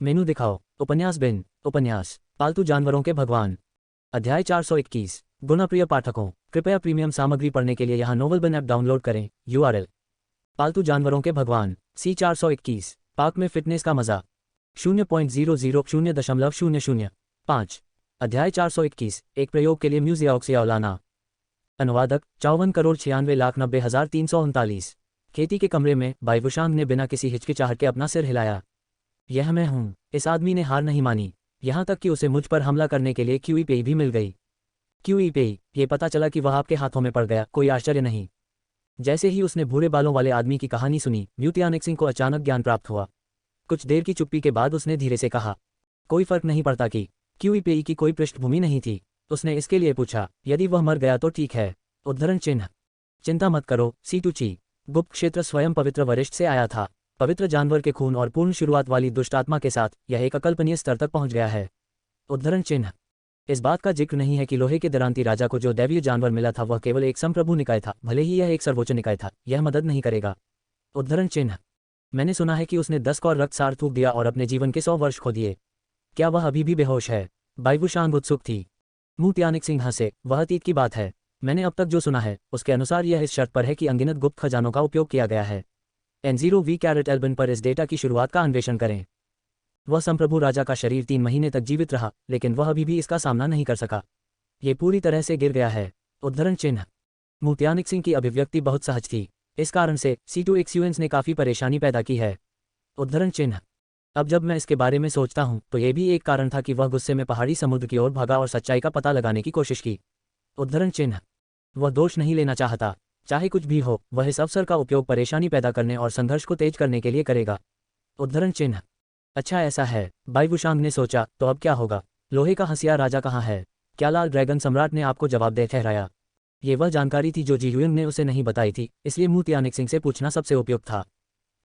मेनू दिखाओ। उपन्यास बिन उपन्यास पालतू जानवरों के भगवान। अध्याय 421। गुणप्रिय पाठकों, कृपया प्रीमियम सामग्री पढ़ने के लिए यहाँ नोवेल बिन ऐप डाउनलोड करें। URL। पालतू जानवरों के भगवान C 421। पार्क में फिटनेस का मजा। 0.000.0005। अध्याय 421। एक प्रयोग के लिए म्यूजियाओक्सियालाना। अनुवादक 54,96,90,339। खेती के कमरे में बाइवुशांग ने बिना किसी हिचकिचाहट के अपना सिर हिलाया। यह मैं हूँ। इस आदमी ने हार नहीं मानी, यहाँ तक कि उसे मुझ पर हमला करने के लिए क्यूई पेई भी मिल गई। क्यूई पेई, ये पता चला कि वह आपके हाथों में पड़ गया, कोई आश्चर्य नहीं। जैसे ही उसने भूरे बालों वाले आदमी की कहानी सुनी, म्यू तियानिक्सिंग को अचानक ज्ञान प्राप्त हुआ। कुछ देर की चुप्पी के बाद उसने धीरे से कहा, कोई फर्क नहीं पड़ता कि क्यूई पेई की कोई पृष्ठभूमि नहीं थी। उसने इसके लिए पूछा, यदि वह मर गया तो ठीक है। उद्धरण चिन्ह। चिंता मत करो C2C। गुप्त क्षेत्र स्वयं पवित्र वरिष्ठ से आया था। पवित्र जानवर के खून और पूर्ण शुरुआत वाली दुष्ट आत्मा के साथ यह एक अकल्पनीय स्तर तक पहुंच गया है। उद्धरण चिन्ह। इस बात का जिक्र नहीं है कि लोहे के दरांती राजा को जो दैवीय जानवर मिला था वह केवल एक संप्रभु निकाय था, भले ही यह एक सर्वोच्च निकाय था, यह मदद नहीं करेगा। उद्धरण चिन्ह। मैंने सुना है कि उसने 10 कौर रक्त सार थूक दिया और अपने जीवन के 100 वर्ष खो दिए। क्या वह अभी भी बेहोश है? बाइवुशांग उत्सुक थी। म्यू तियानिक्सिंग हंसे, वह अतीत की बात है। मैंने अब तक जो सुना है उसके अनुसार यह इस शर्त पर है कि अनगिनत गुप्त खजानों का उपयोग किया गया है। N0V पर इस डेटा की शुरुआत का अन्वेषण करें। वह संप्रभु राजा का शरीर 3 महीने तक जीवित रहा, लेकिन वह अभी भी इसका सामना नहीं कर सका। ये पूरी तरह से गिर गया है। उद्धरण चिन्ह। म्यू तियानिक्सिंग की अभिव्यक्ति बहुत सहज थी। इस कारण से C2XUNs ने काफ़ी परेशानी पैदा की है। उद्धरण चिन्ह। अब जब मैं इसके बारे में सोचता हूँ तो यह भी एक कारण था कि वह गुस्से में पहाड़ी समुद्र की ओर भागा और सच्चाई का पता लगाने की कोशिश की। उद्धरण चिन्ह। वह दोष नहीं लेना चाहता। चाहे कुछ भी हो, वह इस अवसर का उपयोग परेशानी पैदा करने और संघर्ष को तेज करने के लिए करेगा। उद्धरण चिन्ह। अच्छा ऐसा है, बाइवुशांग ने सोचा, तो अब क्या होगा? लोहे का हंसिया राजा कहाँ है? क्या लाल ड्रैगन सम्राट ने आपको जवाबदेह ठहराया? ये वह जानकारी थी जो जीयुइंग ने उसे नहीं बताई थी, इसलिए म्यू तियानिक्सिंग से पूछना सबसे उपयुक्त था।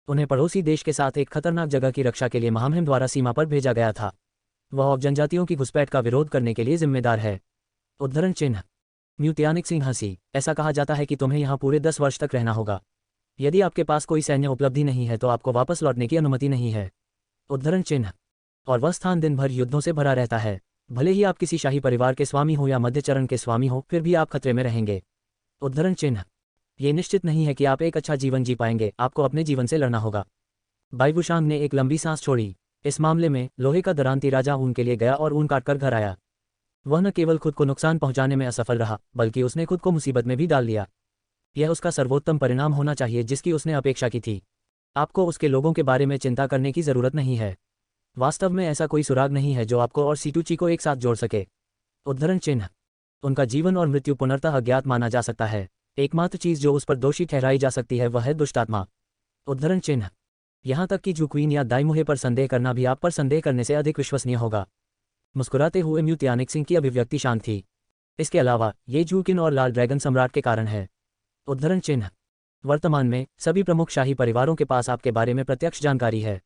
उन्हें पड़ोसी देश के साथ एक खतरनाक जगह की रक्षा के लिए महामहिम द्वारा सीमा पर भेजा गया था। वह अब जनजातियों की घुसपैठ का विरोध करने के लिए जिम्मेदार है। उद्धरण चिन्ह। म्यू तियानिक्सिंग हंसी। ऐसा कहा जाता है कि तुम्हें यहाँ पूरे 10 वर्ष तक रहना होगा। यदि आपके पास कोई सैन्य उपलब्धि नहीं है तो आपको वापस लौटने की अनुमति नहीं है। उद्धरण चिन्ह। और वह स्थान दिन भर युद्धों से भरा रहता है। भले ही आप किसी शाही परिवार के स्वामी हो या मध्यचरण के स्वामी हो, फिर भी आप खतरे में रहेंगे। उद्धरण चिन्ह। ये निश्चित नहीं है कि आप एक अच्छा जीवन जी पाएंगे, आपको अपने जीवन से लड़ना होगा। बाइवुशांग ने एक लंबी सांस छोड़ी। इस मामले में लोहे का दरांती राजा ऊन के लिए गया और ऊन काटकर घर आया। वह न केवल खुद को नुकसान पहुंचाने में असफल रहा, बल्कि उसने खुद को मुसीबत में भी डाल लिया। यह उसका सर्वोत्तम परिणाम होना चाहिए जिसकी उसने अपेक्षा की थी। आपको उसके लोगों के बारे में चिंता करने की जरूरत नहीं है। वास्तव में ऐसा कोई सुराग नहीं है जो आपको और C2C को एक साथ जोड़ सके। उद्धरण चिन्ह। उनका जीवन और मृत्यु पुनर्तः अज्ञात माना जा सकता है। एकमात्र चीज जो उस पर दोषी ठहराई जा सकती है वह है दुष्टात्मा। उद्धरण चिन्ह। यहाँ तक कि जुक्वीन या दाइमुहे पर संदेह करना भी आप पर संदेह करने से अधिक विश्वसनीय होगा। मुस्कुराते हुए म्यू तियानिक्सिंग की अभिव्यक्ति शांत थी। इसके अलावा ये जूकिन और लाल ड्रैगन सम्राट के कारण है। उद्धरण चिन्ह। वर्तमान में सभी प्रमुख शाही परिवारों के पास आपके बारे में प्रत्यक्ष जानकारी है।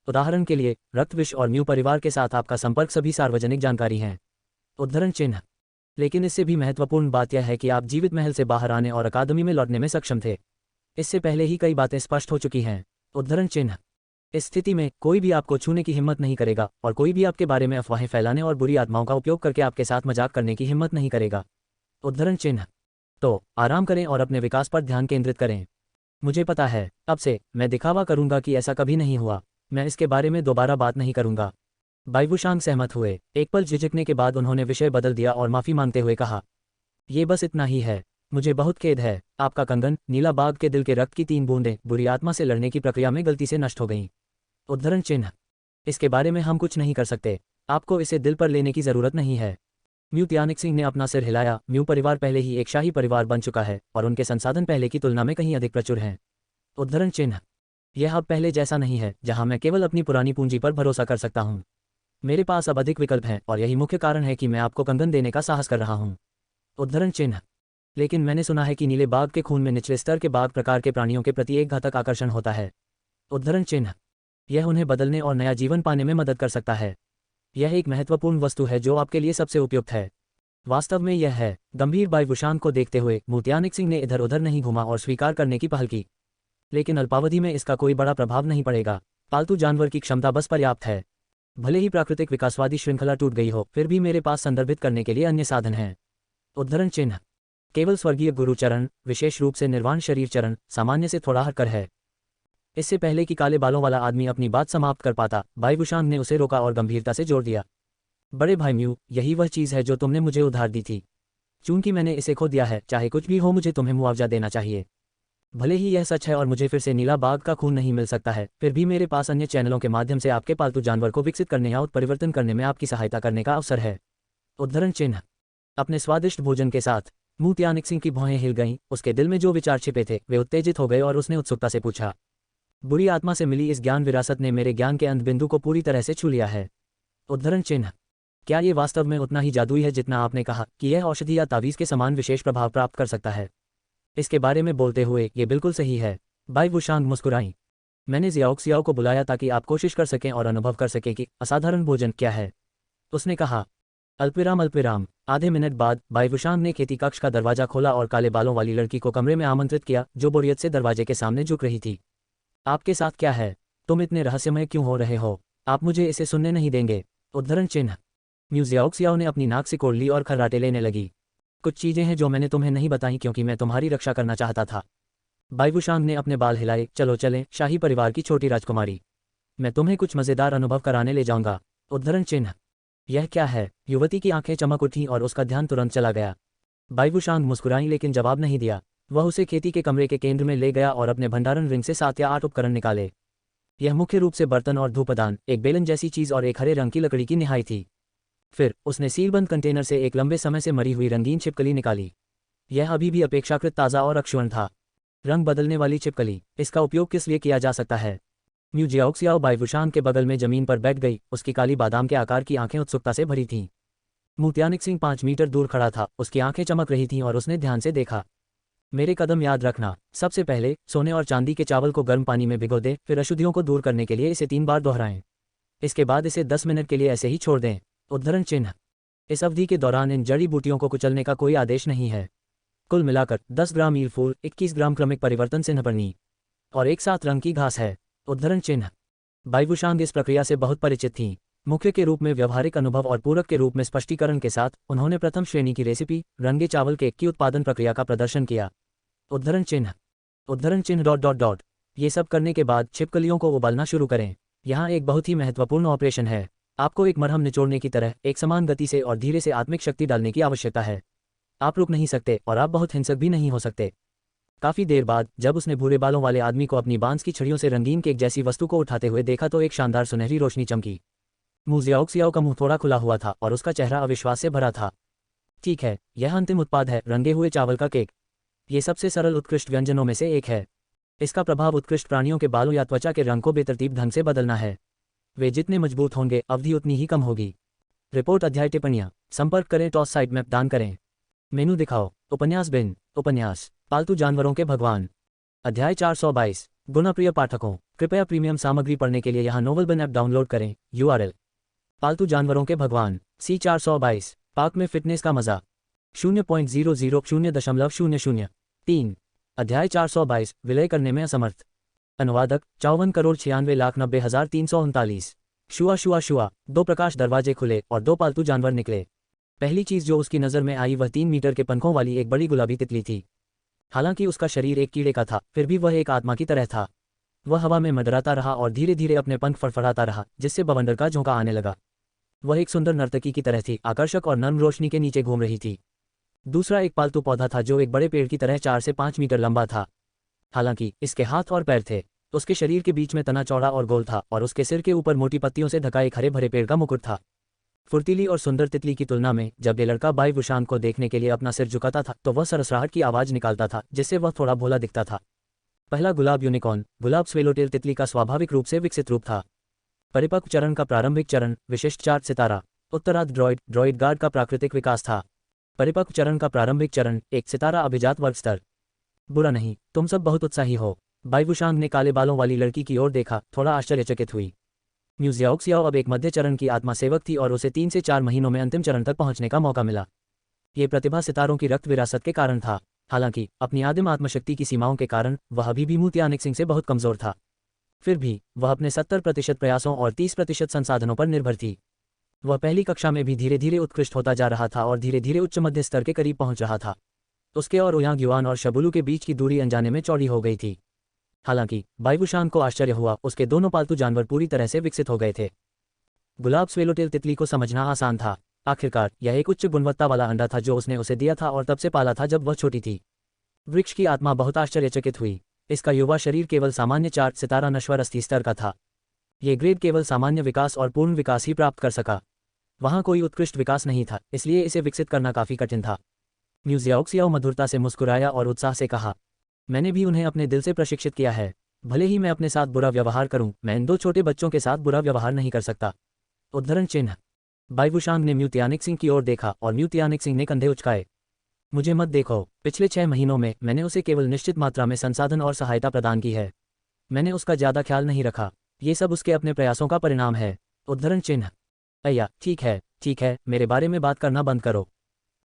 उदाहरण के लिए रक्तविश और म्यू परिवार के साथ आपका संपर्क सभी सार्वजनिक जानकारी हैं। उद्धरण चिन्ह। लेकिन इससे भी महत्वपूर्ण बात यह है कि आप जीवित महल से बाहर आने और अकादमी में लौटने में सक्षम थे। इससे पहले ही कई बातें स्पष्ट हो चुकी हैं। उद्धरण चिन्ह। इस स्थिति में कोई भी आपको छूने की हिम्मत नहीं करेगा और कोई भी आपके बारे में अफवाहें फैलाने और बुरी आत्माओं का उपयोग करके आपके साथ मजाक करने की हिम्मत नहीं करेगा। उद्धरण चिन्ह। तो आराम करें और अपने विकास पर ध्यान केंद्रित करें। मुझे पता है, अब से मैं दिखावा करूंगा कि ऐसा कभी नहीं हुआ। मैं इसके बारे में दोबारा बात नहीं करूंगा। बाइवुशांग सहमत हुए। एक पल झिझकने के बाद उन्होंने विषय बदल दिया और माफी मांगते हुए कहा, ये बस इतना ही है। मुझे बहुत खेद है। आपका कंगन, नीला बाघ के दिल के रक्त की 3 बूंदें बुरी आत्मा से लड़ने की प्रक्रिया में गलती से नष्ट हो गईं। उद्धरण चिन्ह। इसके बारे में हम कुछ नहीं कर सकते। आपको इसे दिल पर लेने की जरूरत नहीं है। म्यू तियानिक्सिंग ने अपना सिर हिलाया। म्यू परिवार पहले ही एक शाही परिवार बन चुका है और उनके संसाधन पहले की तुलना में कहीं अधिक प्रचुर हैं। उद्धरण चिन्ह। यह अब पहले जैसा नहीं है जहां मैं केवल अपनी पुरानी पूंजी पर भरोसा कर सकता हूं। मेरे पास अब अधिक विकल्प हैं और यही मुख्य कारण है कि मैं आपको कंगन देने का साहस कर रहा हूं। उद्धरण चिन्ह। लेकिन मैंने सुना है कि नीले बाघ के खून में निचले स्तर के बाघ प्रकार के प्राणियों के प्रति एक घातक आकर्षण होता है। उद्धरण चिन्ह। यह उन्हें बदलने और नया जीवन पाने में मदद कर सकता है। यह एक महत्वपूर्ण वस्तु है जो आपके लिए सबसे उपयुक्त है। वास्तव में यह है। गंभीर बाइवुशांग को देखते हुए म्यू तियानिक्सिंग ने इधर उधर नहीं घुमा और स्वीकार करने की पहल की। लेकिन अल्पावधि में इसका कोई बड़ा प्रभाव नहीं पड़ेगा। पालतू जानवर की क्षमता बस पर्याप्त है। भले ही प्राकृतिक विकासवादी श्रृंखला टूट गई हो, फिर भी मेरे पास संदर्भित करने के लिए अन्य साधन हैं। उद्धरण चिन्ह। केवल स्वर्गीय गुरु चरण, विशेष रूप से निर्वाण शरीर चरण, सामान्य से थोड़ा हटकर है। इससे पहले कि काले बालों वाला आदमी अपनी बात समाप्त कर पाता, भाई वुशांग ने उसे रोका और गंभीरता से जोर दिया। बड़े भाई म्यू, यही वह चीज़ है जो तुमने मुझे उधार दी थी। चूंकि मैंने इसे खो दिया है, चाहे कुछ भी हो मुझे तुम्हें मुआवजा देना चाहिए। भले ही यह सच है और मुझे फिर से नीला बाघ का खून नहीं मिल सकता है, फिर भी मेरे पास अन्य चैनलों के माध्यम से आपके पालतू जानवर को विकसित करने या उत्परिवर्तन करने में आपकी सहायता करने का अवसर है। उद्धरण चिन्ह। अपने स्वादिष्ट भोजन के साथ मू त्यानिक की भौहें हिल गईं, उसके दिल में जो विचार छिपे थे वे उत्तेजित हो गए और उसने उत्सुकता से पूछा। बुरी आत्मा से मिली इस ज्ञान विरासत ने मेरे ज्ञान के अंत बिंदु को पूरी तरह से छू लिया है। उद्धरण चिन्ह। क्या ये वास्तव में उतना ही जादुई है जितना आपने कहा कि यह औषधि या तावीज़ के समान विशेष प्रभाव प्राप्त कर सकता है? इसके बारे में बोलते हुए ये बिल्कुल सही है। भाई वुशांग मुस्कुराई। मैंने जियाओक्सियाओ को बुलाया ताकि आप कोशिश कर सकें और अनुभव कर सकें कि असाधारण भोजन क्या है। उसने कहा। अल्पविराम अल्पविराम। आधे मिनट बाद भाई वुशांग ने खेती कक्ष का दरवाजा खोला और काले बालों वाली लड़की को कमरे में आमंत्रित किया, जो बोरियत से दरवाजे के सामने झुक रही थी। आपके साथ क्या है? तुम इतने रहस्यमय क्यों हो रहे हो? आप मुझे इसे सुनने नहीं देंगे? उद्धरण चिन्ह। म्यूजियाओक्सियाओ ने अपनी नाक सिकोड़ ली और खर्राटे लेने लगी। कुछ चीज़ें हैं जो मैंने तुम्हें नहीं बताई क्योंकि मैं तुम्हारी रक्षा करना चाहता था। भाई वुशांग ने अपने बाल हिलाए। चलो चलें, शाही परिवार की छोटी राजकुमारी। मैं तुम्हें कुछ मज़ेदार अनुभव कराने ले जाऊंगा। उद्धरण चिन्ह। यह क्या है? युवती की आंखें चमक उठीं और उसका ध्यान तुरंत चला गया। भाई वुशांग मुस्कुराई लेकिन जवाब नहीं दिया। वह उसे खेती के कमरे के केंद्र में ले गया और अपने भंडारण रिंग से 7 या 8 उपकरण निकाले। यह मुख्य रूप से बर्तन और धूपदान, एक बेलन जैसी चीज़ और एक हरे रंग की लकड़ी की निहाई थी। फिर उसने सीलबंद कंटेनर से एक लंबे समय से मरी हुई रंगीन छिपकली निकाली। यह अभी भी अपेक्षाकृत ताज़ा और अक्षुण्ण था। रंग बदलने वाली छिपकली, इसका उपयोग किस लिए किया जा सकता है? म्यूजियाओक्सियाओ भाई वुशांग के बगल में जमीन पर बैठ गई। उसकी काली बादाम के आकार की आंखें उत्सुकता से भरी थीं। मू त्यानिक 5 मीटर दूर खड़ा था, उसकी आंखें चमक रही थीं और उसने ध्यान से देखा। मेरे कदम याद रखना। सबसे पहले सोने और चांदी के चावल को गर्म पानी में भिगो दें, फिर अशुद्धियों को दूर करने के लिए इसे 3 बार दोहराएं। इसके बाद इसे 10 मिनट के लिए ऐसे ही छोड़ दें। उद्धरण चिन्ह। इस अवधि के दौरान इन जड़ी बूटियों को कुचलने का कोई आदेश नहीं है। कुल मिलाकर 10 ग्राम ईलफूल, 21 ग्राम क्रमिक परिवर्तन से नपरनी और एक साथ रंग की घास है। उद्धरण चिन्ह। भाई वुशांग इस प्रक्रिया से बहुत परिचित थीं। मुख्य के रूप में व्यवहारिक अनुभव और पूरक के रूप में स्पष्टीकरण के साथ उन्होंने प्रथम श्रेणी की रेसिपी, रंगे चावल केक की उत्पादन प्रक्रिया का प्रदर्शन किया। उद्धरण चिन्ह। उद्धरण चिन्ह डॉट डॉट डॉट। ये सब करने के बाद छिपकलियों को उबालना शुरू करें। यहाँ एक बहुत ही महत्वपूर्ण ऑपरेशन है। आपको एक मरहम निचोड़ने की तरह एक समान गति से और धीरे से आत्मिक शक्ति डालने की आवश्यकता है। आप रुक नहीं सकते और आप बहुत हिंसक भी नहीं हो सकते। काफी देर बाद जब उसने भूरे बालों वाले आदमी को अपनी बांस की छड़ियों से रंगीन केक जैसी वस्तु को उठाते हुए देखा तो एक शानदार सुनहरी रोशनी चमकी। म्यूजियाओक्सियाओ का मुंह थोड़ा खुला हुआ था और उसका चेहरा अविश्वास से भरा था। ठीक है, यह अंतिम उत्पाद है, रंगे हुए चावल का केक। ये सबसे सरल उत्कृष्ट व्यंजनों में से एक है। इसका प्रभाव उत्कृष्ट प्राणियों के बालों या त्वचा के रंग को बेतरतीब ढंग से बदलना है। वे जितने मजबूत होंगे, अवधि उतनी ही कम होगी। रिपोर्ट अध्याय टिप्पणियाँ। संपर्क करें, टॉस साइट मैप दान करें। मेनू दिखाओ। उपन्यास बिन। उपन्यास पालतू जानवरों के भगवान। अध्याय 422। गुणप्रिय पाठकों, कृपया प्रीमियम सामग्री पढ़ने के लिए यहाँ नोवेल बिन ऐप डाउनलोड करें। URL। पालतू जानवरों के भगवान C 422। पार्क में फिटनेस का मजा। 0.000.0003। अध्याय 422। विलय करने में असमर्थ। अनुवादक 54,96,90,339। शुआ शुआ शुआ। 2 प्रकाश दरवाजे खुले और 2 पालतू जानवर निकले। पहली चीज जो उसकी नज़र में आई वह 3 मीटर के पंखों वाली एक बड़ी गुलाबी तितली थी। हालांकि उसका शरीर एक कीड़े का था, फिर भी वह एक आत्मा की तरह था। वह हवा में मंडराता रहा और धीरे धीरे अपने पंख फड़फड़ाता रहा, जिससे बवंडर का झोंका आने लगा। वह एक सुंदर नर्तकी की तरह थी, आकर्षक और नर्म रोशनी के नीचे घूम रही थी। दूसरा एक पालतू पौधा था जो एक बड़े पेड़ की तरह 4 से 5 मीटर लंबा था। हालांकि इसके हाथ और पैर थे। उसके शरीर के बीच में तना चौड़ा और गोल था और उसके सिर के ऊपर मोटी पत्तियों से ढका एक हरे भरे पेड़ का मुकुट था। फुर्तीली और सुंदर तितली की तुलना में जब ये लड़का भाई वुशांग को देखने के लिए अपना सिर झुकाता था तो वह सरसराहट की आवाज निकालता था, जिससे वह थोड़ा भोला दिखता था। पहला गुलाब यूनिकॉर्न, गुलाब स्वेलोटेल तितली का स्वाभाविक रूप से विकसित रूप था। परिपक्व चरण का प्रारंभिक चरण, विशिष्ट 4 सितारा। उत्तरार्ध ड्रॉइड गार्ड का प्राकृतिक विकास था। परिपक्व चरण का प्रारंभिक चरण, 1 सितारा अभिजात वर्ग स्तर। बुरा नहीं, तुम सब बहुत उत्साही हो। भाई वुशांग ने काले बालों वाली लड़की की ओर देखा, थोड़ा आश्चर्यचकित हुई। म्यूजियाओक्सियाओ अब एक मध्य चरण की आत्मा सेवक थी और उसे 3 से 4 महीनों में अंतिम चरण तक पहुंचने का मौका मिला। ये प्रतिभा सितारों की रक्त विरासत के कारण था। हालांकि अपनी आदिम आत्मशक्ति की सीमाओं के कारण वह अभी भी मू त्यानिक से बहुत कमजोर था। फिर भी वह अपने 70% प्रयासों और 30% संसाधनों पर निर्भर थी। वह पहली कक्षा में भी धीरे धीरे उत्कृष्ट होता जा रहा था और धीरे धीरे उच्च मध्य स्तर के करीब पहुंच रहा था। उसके और ओयांग युआन और शबुलू के बीच की दूरी अनजाने में चौड़ी हो गई थी। हालांकि बाइवुशान को आश्चर्य हुआ, उसके दोनों पालतू जानवर पूरी तरह से विकसित हो गए थे। गुलाब स्वेलोटेल तितली को समझना आसान था। आखिरकार यह एक उच्च गुणवत्ता वाला अंडा था जो उसने उसे दिया था और तब से पाला था जब वह छोटी थी। वृक्ष की आत्मा बहुत आश्चर्यचकित हुई। इसका युवा शरीर केवल सामान्य 4 सितारा नश्वर अस्थि स्तर का था। ये ग्रेड केवल सामान्य विकास और पूर्ण विकास ही प्राप्त कर सका। वहाँ कोई उत्कृष्ट विकास नहीं था, इसलिए इसे विकसित करना काफी कठिन था। म्यूजियाओक्सियाओ मधुरता से मुस्कुराया और उत्साह से कहा, मैंने भी उन्हें अपने दिल से प्रशिक्षित किया है। भले ही मैं अपने साथ बुरा व्यवहार करूं, मैं इन 2 छोटे बच्चों के साथ बुरा व्यवहार नहीं कर सकता। उद्धरण चिन्ह। बाइवुशांग ने म्यू तियानिक की ओर देखा और म्यू तियानिक ने कंधे उचकाए। मुझे मत देखो, पिछले 6 महीनों में मैंने उसे केवल निश्चित मात्रा में संसाधन और सहायता प्रदान की है। मैंने उसका ज़्यादा ख्याल नहीं रखा। ये सब उसके अपने प्रयासों का परिणाम है। उद्धरण चिन्ह। अय्या, ठीक है, मेरे बारे में बात करना बंद करो।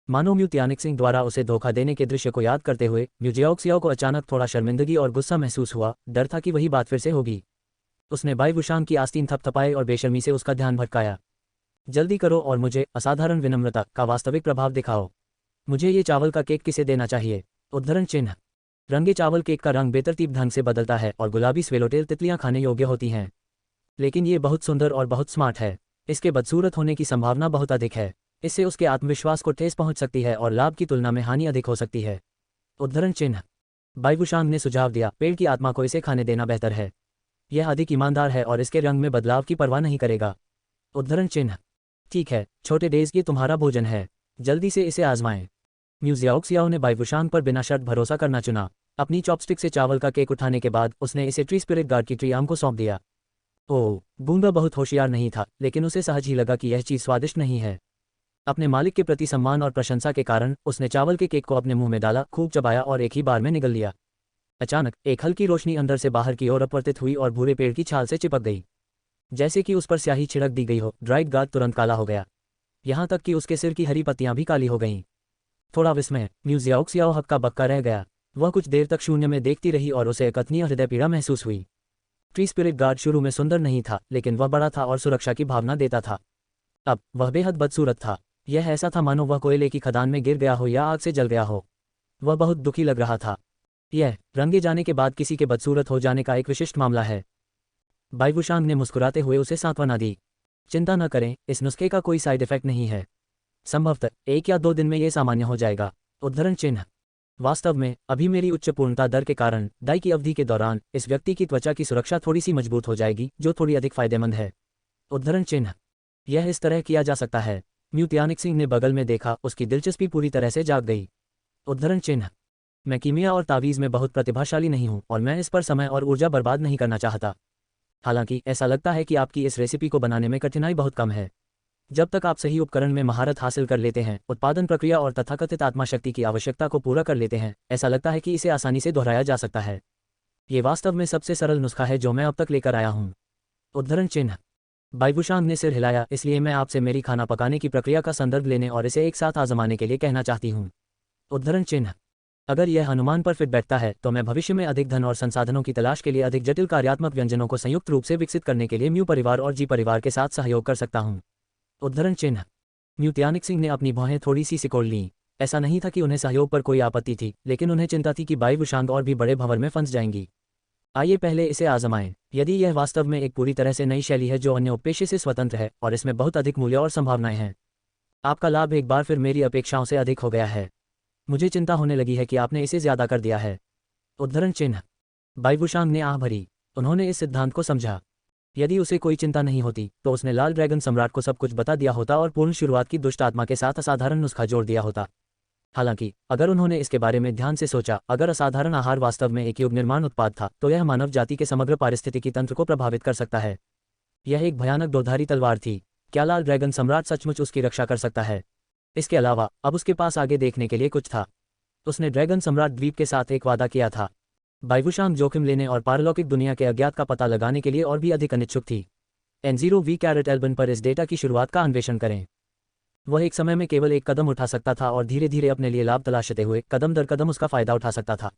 मानो म्यू तियानिक द्वारा उसे धोखा देने के दृश्य को याद करते हुए म्यूजियाओक्सियाओ को अचानक थोड़ा शर्मिंदगी और गुस्सा महसूस हुआ। डर था कि वही बात फिर से होगी। उसने बाइवुशांग की आस्तीन थपथपाए और बेशर्मी से उसका ध्यान भटकाया। जल्दी करो और मुझे असाधारण विनम्रता का वास्तविक प्रभाव दिखाओ। मुझे ये चावल का केक किसे देना चाहिए? उद्धरण चिन्ह। रंगे चावल केक का रंग बेतरतीब ढंग से बदलता है और गुलाबी स्वेलोटेल तितलियां खाने योग्य होती हैं। लेकिन ये बहुत सुंदर और बहुत स्मार्ट है। इसके बदसूरत होने की संभावना बहुत अधिक है। इससे उसके आत्मविश्वास को ठेस पहुंच सकती है और लाभ की तुलना में हानि अधिक हो सकती है। उद्धरण चिन्ह। बाइवुशांग ने सुझाव दिया, पेड़ की आत्मा को इसे खाने देना बेहतर है। यह अधिक ईमानदार है और इसके रंग में बदलाव की परवाह नहीं करेगा। उद्धरण चिन्ह। ठीक है छोटे डेज, ये तुम्हारा भोजन है, जल्दी से इसे आजमाएं। म्यूजियाओक्सियाओ ने बाइवुशांग पर बिना शर्त भरोसा करना चुना। अपनी चॉपस्टिक से चावल का केक उठाने के बाद उसने इसे ट्री स्पिरिट गार्ड की ट्री आम को सौंप दिया। ओह, गूंगा बहुत होशियार नहीं था, लेकिन उसे सहज ही लगा कि यह चीज़ स्वादिष्ट नहीं है। अपने मालिक के प्रति सम्मान और प्रशंसा के कारण उसने चावल के केक को अपने मुंह में डाला, खूब चबाया और एक ही बार में निगल लिया। अचानक एक हल्की रोशनी अंदर से बाहर की ओर अपवर्तित हुई और भूरे पेड़ की छाल से चिपक गई। जैसे कि उस पर स्याही छिड़क दी गई हो। ड्राइड गार्ड तुरंत काला हो गया, यहाँ तक कि उसके सिर की हरी पत्तियां भी काली हो गईं। थोड़ा विस्मय, म्यूजियाओक्सियाओ हक्का बक्का रह गया। वह कुछ देर तक शून्य में देखती रही और उसे अकथनीय हृदय पीड़ा महसूस हुई। ट्री स्पिरिट गार्ड शुरू में सुंदर नहीं था, लेकिन वह बड़ा था और सुरक्षा की भावना देता था। अब वह बेहद बदसूरत था। यह ऐसा था मानो वह कोयले की खदान में गिर गया हो या आग से जल गया हो। वह बहुत दुखी लग रहा था। यह रंगे जाने के बाद किसी के बदसूरत हो जाने का एक विशिष्ट मामला है। बाइवुशांग ने मुस्कुराते हुए उसे सांत्वना दी। चिंता न करें, इस नुस्खे का कोई साइड इफेक्ट नहीं है। संभवतः 1 या 2 दिन में यह सामान्य हो जाएगा। उद्धरण चिन्ह। वास्तव में अभी मेरी उच्च पूर्णता दर के कारण डाई की अवधि के दौरान इस व्यक्ति की त्वचा की सुरक्षा थोड़ी सी मजबूत हो जाएगी, जो थोड़ी अधिक फायदेमंद है। उद्धरण चिन्ह। यह इस तरह किया जा सकता है। म्यू तियानिक ने बगल में देखा, उसकी दिलचस्पी पूरी तरह से जाग गई। उद्धरण चिन्ह। मैं कीमिया और तावीज़ में बहुत प्रतिभाशाली नहीं हूं और मैं इस पर समय और ऊर्जा बर्बाद नहीं करना चाहता। हालांकि ऐसा लगता है कि आपकी इस रेसिपी को बनाने में कठिनाई बहुत कम है। जब तक आप सही उपकरण में महारत हासिल कर लेते हैं, उत्पादन प्रक्रिया और तथाकथित आत्मा शक्ति की आवश्यकता को पूरा कर लेते हैं, ऐसा लगता है कि इसे आसानी से दोहराया जा सकता है। ये वास्तव में सबसे सरल नुस्खा है जो मैं अब तक लेकर आया हूँ। उद्धरण चिन्ह। बाइवुशांग ने सिर हिलाया, इसलिए मैं आपसे मेरी खाना पकाने की प्रक्रिया का संदर्भ लेने और इसे एक साथ आजमाने के लिए कहना चाहती हूँ। उद्धरण चिन्ह। अगर यह अनुमान पर फिट बैठता है तो मैं भविष्य में अधिक धन और संसाधनों की तलाश के लिए अधिक जटिल कार्यात्मक व्यंजनों को संयुक्त रूप से विकसित करने के लिए म्यू परिवार और जी परिवार के साथ सहयोग कर सकता हूँ। उद्धरण चिन्ह। म्यू तियानिक ने अपनी भौहें थोड़ी सी सिकोड़ लीं। ऐसा नहीं था कि उन्हें सहयोग पर कोई आपत्ति थी, लेकिन उन्हें चिंता थी कि बाइवुशांग और भी बड़े भंवर में फंस जाएंगी। आइए पहले इसे आजमाएं। यदि यह वास्तव में एक पूरी तरह से नई शैली है जो अन्य उपपेशे से स्वतंत्र है और इसमें बहुत अधिक मूल्य और संभावनाएं हैं, आपका लाभ एक बार फिर मेरी अपेक्षाओं से अधिक हो गया है। मुझे चिंता होने लगी है कि आपने इसे ज्यादा कर दिया है। उद्धरण चिन्ह। बाइवुशांग ने आह भरी। उन्होंने इस सिद्धांत को समझा। यदि उसे कोई चिंता नहीं होती तो उसने लाल ड्रैगन सम्राट को सब कुछ बता दिया होता और पूर्ण शुरुआत की दुष्ट आत्मा के साथ असाधारण नुस्खा जोड़ दिया होता। हालांकि अगर उन्होंने इसके बारे में ध्यान से सोचा, अगर असाधारण आहार वास्तव में एक युग निर्माण उत्पाद था, तो यह मानव जाति के समग्र पारिस्थितिकी तंत्र को प्रभावित कर सकता है। यह एक भयानक दोधारी तलवार थी। क्या लाल ड्रैगन सम्राट सचमुच उसकी रक्षा कर सकता है? इसके अलावा अब उसके पास आगे देखने के लिए कुछ था। उसने ड्रैगन सम्राट द्वीप के साथ एक वादा किया था। बाइवुशांग जोखिम लेने और पारलौकिक दुनिया के अज्ञात का पता लगाने के लिए और भी अधिक अनिच्छुक थी। N0V पर इस डेटा की शुरुआत का अन्वेषण करें। वह एक समय में केवल एक कदम उठा सकता था और धीरे धीरे अपने लिए लाभ तलाशते हुए कदम दर कदम उसका फायदा उठा सकता था।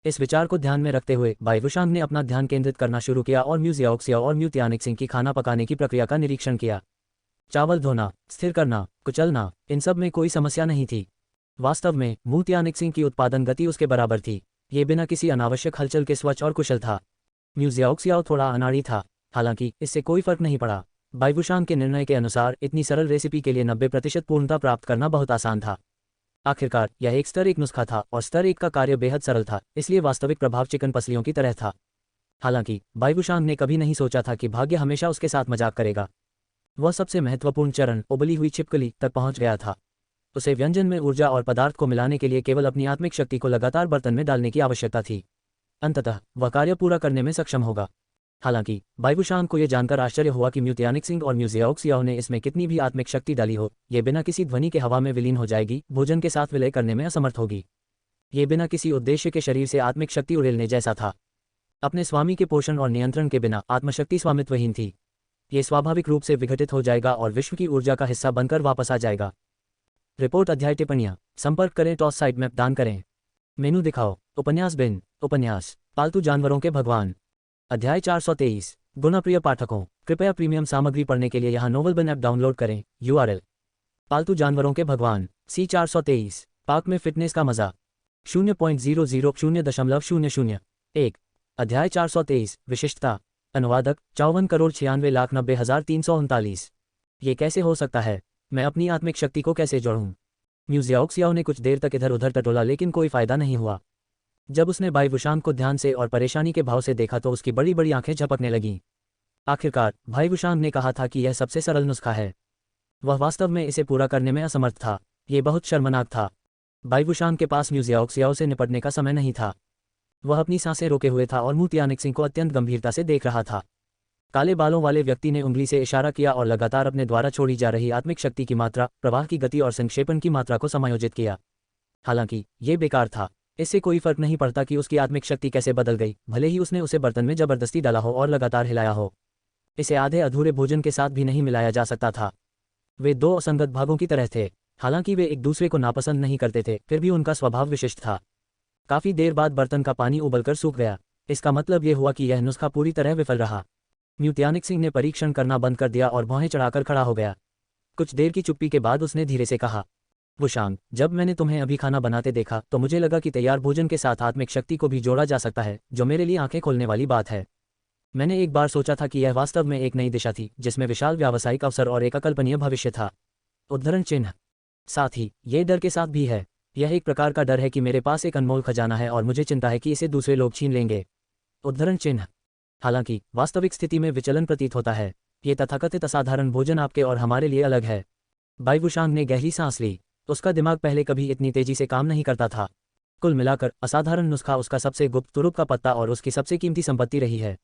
इस विचार को ध्यान में रखते हुए बाइवुशांग ने अपना ध्यान केंद्रित करना शुरू किया और म्यू जियाओक्सियाओ और म्यू तियानिक्सिंग की खाना पकाने की प्रक्रिया का निरीक्षण किया। चावल धोना, स्थिर करना, कुचलना, इन सब में कोई समस्या नहीं थी। वास्तव में म्यू तियानिक्सिंग की उत्पादन गति उसके बराबर थी। ये बिना किसी अनावश्यक हलचल के स्वच्छ और कुशल था। म्यू जियाओक्सियाओ थोड़ा अनाड़ी था, हालांकि इससे कोई फर्क नहीं पड़ा। बाइवुशांग के निर्णय के अनुसार इतनी सरल रेसिपी के लिए 90% पूर्णता प्राप्त करना बहुत आसान था। आखिरकार यह एक स्तर 1 नुस्खा था और स्तर 1 का कार्य बेहद सरल था, इसलिए वास्तविक प्रभाव चिकन पसलियों की तरह था। हालांकि बाइवुशांग ने कभी नहीं सोचा था कि भाग्य हमेशा उसके साथ मजाक करेगा। वह सबसे महत्वपूर्ण चरण, उबली हुई छिपकली, तक पहुंच गया था। उसे व्यंजन में ऊर्जा और पदार्थ को मिलाने के लिए केवल अपनी आत्मिक शक्ति को लगातार बर्तन में डालने की आवश्यकता थी। अंततः वह कार्य पूरा करने में सक्षम होगा। हालांकि बाइवुशांग को यह जानकर आश्चर्य हुआ कि म्यू तियानिक्सिंग और म्यू जियाओक्सियाओ ने इसमें कितनी भी आत्मिक शक्ति डाली हो, ये बिना किसी ध्वनि के हवा में विलीन हो जाएगी, भोजन के साथ विलय करने में असमर्थ होगी। ये बिना किसी उद्देश्य के शरीर से आत्मिक शक्ति उड़ेलने जैसा था। अपने स्वामी के पोषण और नियंत्रण के बिना आत्मशक्ति स्वामित्वहीन थी। ये स्वाभाविक रूप से विघटित हो जाएगा और विश्व की ऊर्जा का हिस्सा बनकर वापस आ जाएगा। रिपोर्ट, अध्याय, टिप्पणियां, संपर्क करें, टॉस साइट मैप दान करें, मेनू दिखाओ, उपन्यास बिन, उपन्यास, पालतू जानवरों के भगवान, अध्याय 423। गुणप्रिय पाठकों, कृपया प्रीमियम सामग्री पढ़ने के लिए यहाँ नोवेल बिन ऐप डाउनलोड करें। URL: पालतू जानवरों के भगवान, C423। पार्क में फिटनेस का मजा, 0.000.1। अध्याय 423। विशिष्टता। अनुवादक 54,96,90,339। ये कैसे हो सकता है? मैं अपनी आत्मिक शक्ति को कैसे जोड़ूं? म्यू जियाओक्सियाओ ने कुछ देर तक इधर उधर टटोला, लेकिन कोई फायदा नहीं हुआ। जब उसने बाइवुशांग को ध्यान से और परेशानी के भाव से देखा तो उसकी बड़ी बड़ी आंखें झपकने लगीं। आखिरकार बाइवुशांग ने कहा था कि यह सबसे सरल नुस्खा है। वह वास्तव में इसे पूरा करने में असमर्थ था। ये बहुत शर्मनाक था। बाइवुशांग के पास म्यू जियाओक्सियाओ से निपटने का समय नहीं था। वह अपनी सांसें रोके हुए था और म्यू तियानिक्सिंग को अत्यंत गंभीरता से देख रहा था। काले बालों वाले व्यक्ति ने उंगली से इशारा किया और लगातार अपने द्वारा छोड़ी जा रही आत्मिक शक्ति की मात्रा, प्रवाह की गति और संक्षेपण की मात्रा को समायोजित किया। हालांकि ये बेकार था। इससे कोई फर्क नहीं पड़ता कि उसकी आत्मिक शक्ति कैसे बदल गई, भले ही उसने उसे बर्तन में जबरदस्ती डाला हो और लगातार हिलाया हो। इसे आधे अधूरे भोजन के साथ भी नहीं मिलाया जा सकता था। वे दो असंगत भागों की तरह थे। हालांकि वे एक दूसरे को नापसंद नहीं करते थे, फिर भी उनका स्वभाव विशिष्ट था। काफी देर बाद बर्तन का पानी उबलकर सूख गया। इसका मतलब यह हुआ कि यह नुस्खा पूरी तरह विफल रहा। म्यू तियानिक्सिंग ने परीक्षण करना बंद कर दिया और भौहें चढ़ाकर खड़ा हो गया। कुछ देर की चुप्पी के बाद उसने धीरे से कहा, वुशांग, जब मैंने तुम्हें अभी खाना बनाते देखा तो मुझे लगा कि तैयार भोजन के साथ आत्मिक शक्ति को भी जोड़ा जा सकता है, जो मेरे लिए आंखें खोलने वाली बात है। मैंने एक बार सोचा था कि यह वास्तव में एक नई दिशा थी, जिसमें विशाल व्यावसायिक अवसर और एक अकल्पनीय भविष्य था। उद्धरण चिन्ह। साथ ही ये डर के साथ भी है। यह एक प्रकार का डर है कि मेरे पास एक अनमोल खजाना है और मुझे चिंता है कि इसे दूसरे लोग छीन लेंगे। उद्धरण चिन्ह। हालांकि वास्तविक स्थिति में विचलन प्रतीत होता है। ये तथाकथित असाधारण भोजन आपके और हमारे लिए अलग है। बाइवुशांग ने गहरी सांस ली। उसका दिमाग पहले कभी इतनी तेजी से काम नहीं करता था। कुल मिलाकर असाधारण नुस्खा उसका सबसे गुप्त तुरुप का पत्ता और उसकी सबसे कीमती संपत्ति रही है।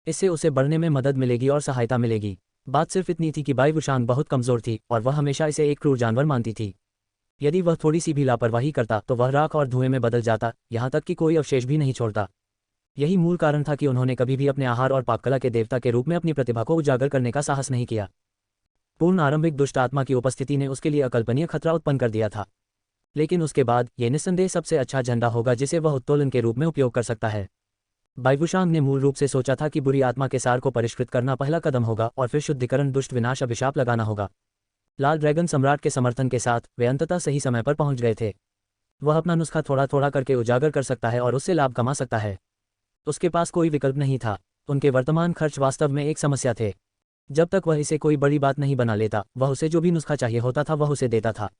इससे उसे बढ़ने में मदद मिलेगी और सहायता मिलेगी। बात सिर्फ इतनी थी कि बाइवुशांग बहुत कमजोर थी और वह हमेशा इसे एक क्रूर जानवर मानती थी। यदि वह थोड़ी सी भी लापरवाही करता तो वह राख और धुएं में बदल जाता, यहाँ तक कि कोई अवशेष भी नहीं छोड़ता। यही मूल कारण था कि उन्होंने कभी भी अपने आहार और पाककला के देवता के रूप में अपनी प्रतिभा को उजागर करने का साहस नहीं किया। पूर्ण आरंभिक दुष्ट आत्मा की उपस्थिति ने उसके लिए अकल्पनीय खतरा उत्पन्न कर दिया था, लेकिन उसके बाद यह निस्संदेह सबसे अच्छा झंडा होगा जिसे वह उत्तोलन के रूप में उपयोग कर सकता है। बाइवुशांग ने मूल रूप से सोचा था कि बुरी आत्मा के सार को परिष्कृत करना पहला कदम होगा और फिर शुद्धिकरण, दुष्ट विनाश, अभिशाप लगाना होगा। लाल ड्रैगन सम्राट के समर्थन के साथ वे अंततः सही समय पर पहुंच गए थे। वह अपना नुस्खा थोड़ा थोड़ा करके उजागर कर सकता है और उससे लाभ कमा सकता है। उसके पास कोई विकल्प नहीं था। उनके वर्तमान खर्च वास्तव में एक समस्या थे। जब तक वह इसे कोई बड़ी बात नहीं बना लेता, वह उसे जो भी नुस्खा चाहिए होता था वह उसे देता था।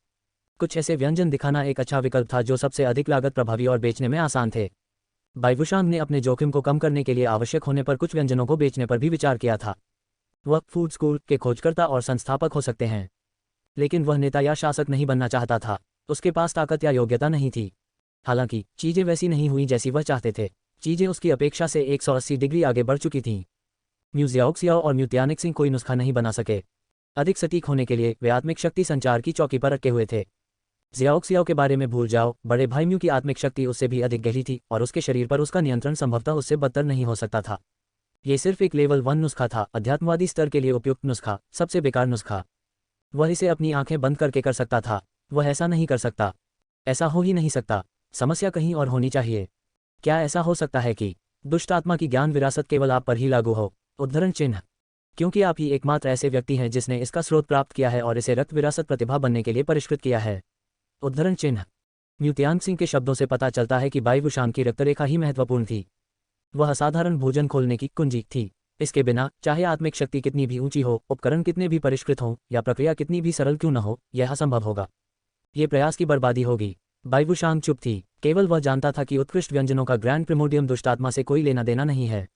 कुछ ऐसे व्यंजन दिखाना एक अच्छा विकल्प था जो सबसे अधिक लागत प्रभावी और बेचने में आसान थे। बाइवुशांग ने अपने जोखिम को कम करने के लिए आवश्यक होने पर कुछ व्यंजनों को बेचने पर भी विचार किया था। वह फूड स्कूल के खोजकर्ता और संस्थापक हो सकते हैं, लेकिन वह नेता या शासक नहीं बनना चाहता था। उसके पास ताकत या योग्यता नहीं थी। हालांकि चीजें वैसी नहीं हुई जैसी वह चाहते थे। चीजें उसकी अपेक्षा से 180 डिग्री आगे बढ़ चुकी थीं। म्यू जियाओक्सियाओ और म्यू तियानिक्सिंग कोई नुस्खा नहीं बना सके। अधिक सटीक होने के लिए वे आत्मिक शक्ति संचार की चौकी पर रखे हुए थे। जियाओक्सियाओ के बारे में भूल जाओ। बड़े भाई म्यू की आत्मिक शक्ति उससे भी अधिक गहरी थी और उसके शरीर पर उसका नियंत्रण संभवतः उससे बदतर नहीं हो सकता था। ये सिर्फ एक लेवल 1 नुस्खा था, अध्यात्मवादी स्तर के लिए उपयुक्त नुस्खा, सबसे बेकार नुस्खा। वह इसे अपनी आंखें बंद करके कर सकता था। वह ऐसा नहीं कर सकता। ऐसा हो ही नहीं सकता। समस्या कहीं और होनी चाहिए। क्या ऐसा हो सकता है कि दुष्ट आत्मा की ज्ञान विरासत केवल आप पर ही लागू हो? उद्धरण चिन्ह। क्योंकि आप ही एकमात्र ऐसे व्यक्ति हैं जिसने इसका स्रोत प्राप्त किया है और इसे रक्त विरासत प्रतिभा बनने के लिए परिष्कृत किया है। उद्धरण चिन्ह। म्यूतियान सिंह के शब्दों से पता चलता है कि बाईवुशान की रक्तरेखा ही महत्वपूर्ण थी। वह असाधारण भोजन खोलने की कुंजी थी। इसके बिना चाहे आत्मिक शक्ति कितनी भी ऊंची हो, उपकरण कितने भी परिष्कृत हों या प्रक्रिया कितनी भी सरल क्यों न हो, यह असंभव होगा। ये प्रयास की बर्बादी होगी। बाईवुशान चुप थी। केवल वह जानता था कि उत्कृष्ट व्यंजनों का ग्रैंड प्रिमोडियम दुष्टात्मा से कोई लेना देना नहीं है।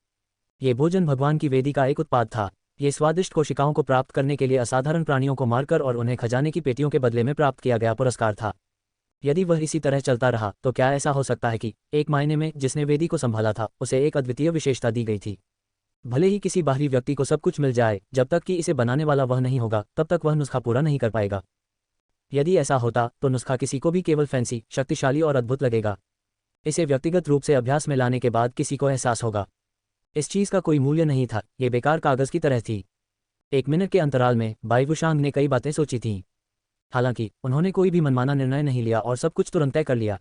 ये भोजन भगवान की वेदी का एक उत्पाद था। ये स्वादिष्ट कोशिकाओं को प्राप्त करने के लिए असाधारण प्राणियों को मारकर और उन्हें खजाने की पेटियों के बदले में प्राप्त किया गया पुरस्कार था। यदि वह इसी तरह चलता रहा तो क्या ऐसा हो सकता है कि एक मायने में जिसने वेदी को संभाला था उसे एक अद्वितीय विशेषता दी गई थी? भले ही किसी बाहरी व्यक्ति को सब कुछ मिल जाए, जब तक कि इसे बनाने वाला वह नहीं होगा तब तक वह नुस्खा पूरा नहीं कर पाएगा। यदि ऐसा होता तो नुस्खा किसी को भी केवल फैंसी, शक्तिशाली और अद्भुत लगेगा। इसे व्यक्तिगत रूप से अभ्यास में लाने के बाद किसी को एहसास होगा इस चीज़ का कोई मूल्य नहीं था, ये बेकार कागज़ की तरह थी। 1 मिनट के अंतराल में बाईवुशांग ने कई बातें सोची थीं। हालांकि उन्होंने कोई भी मनमाना निर्णय नहीं लिया और सब कुछ तुरंत तय कर लिया।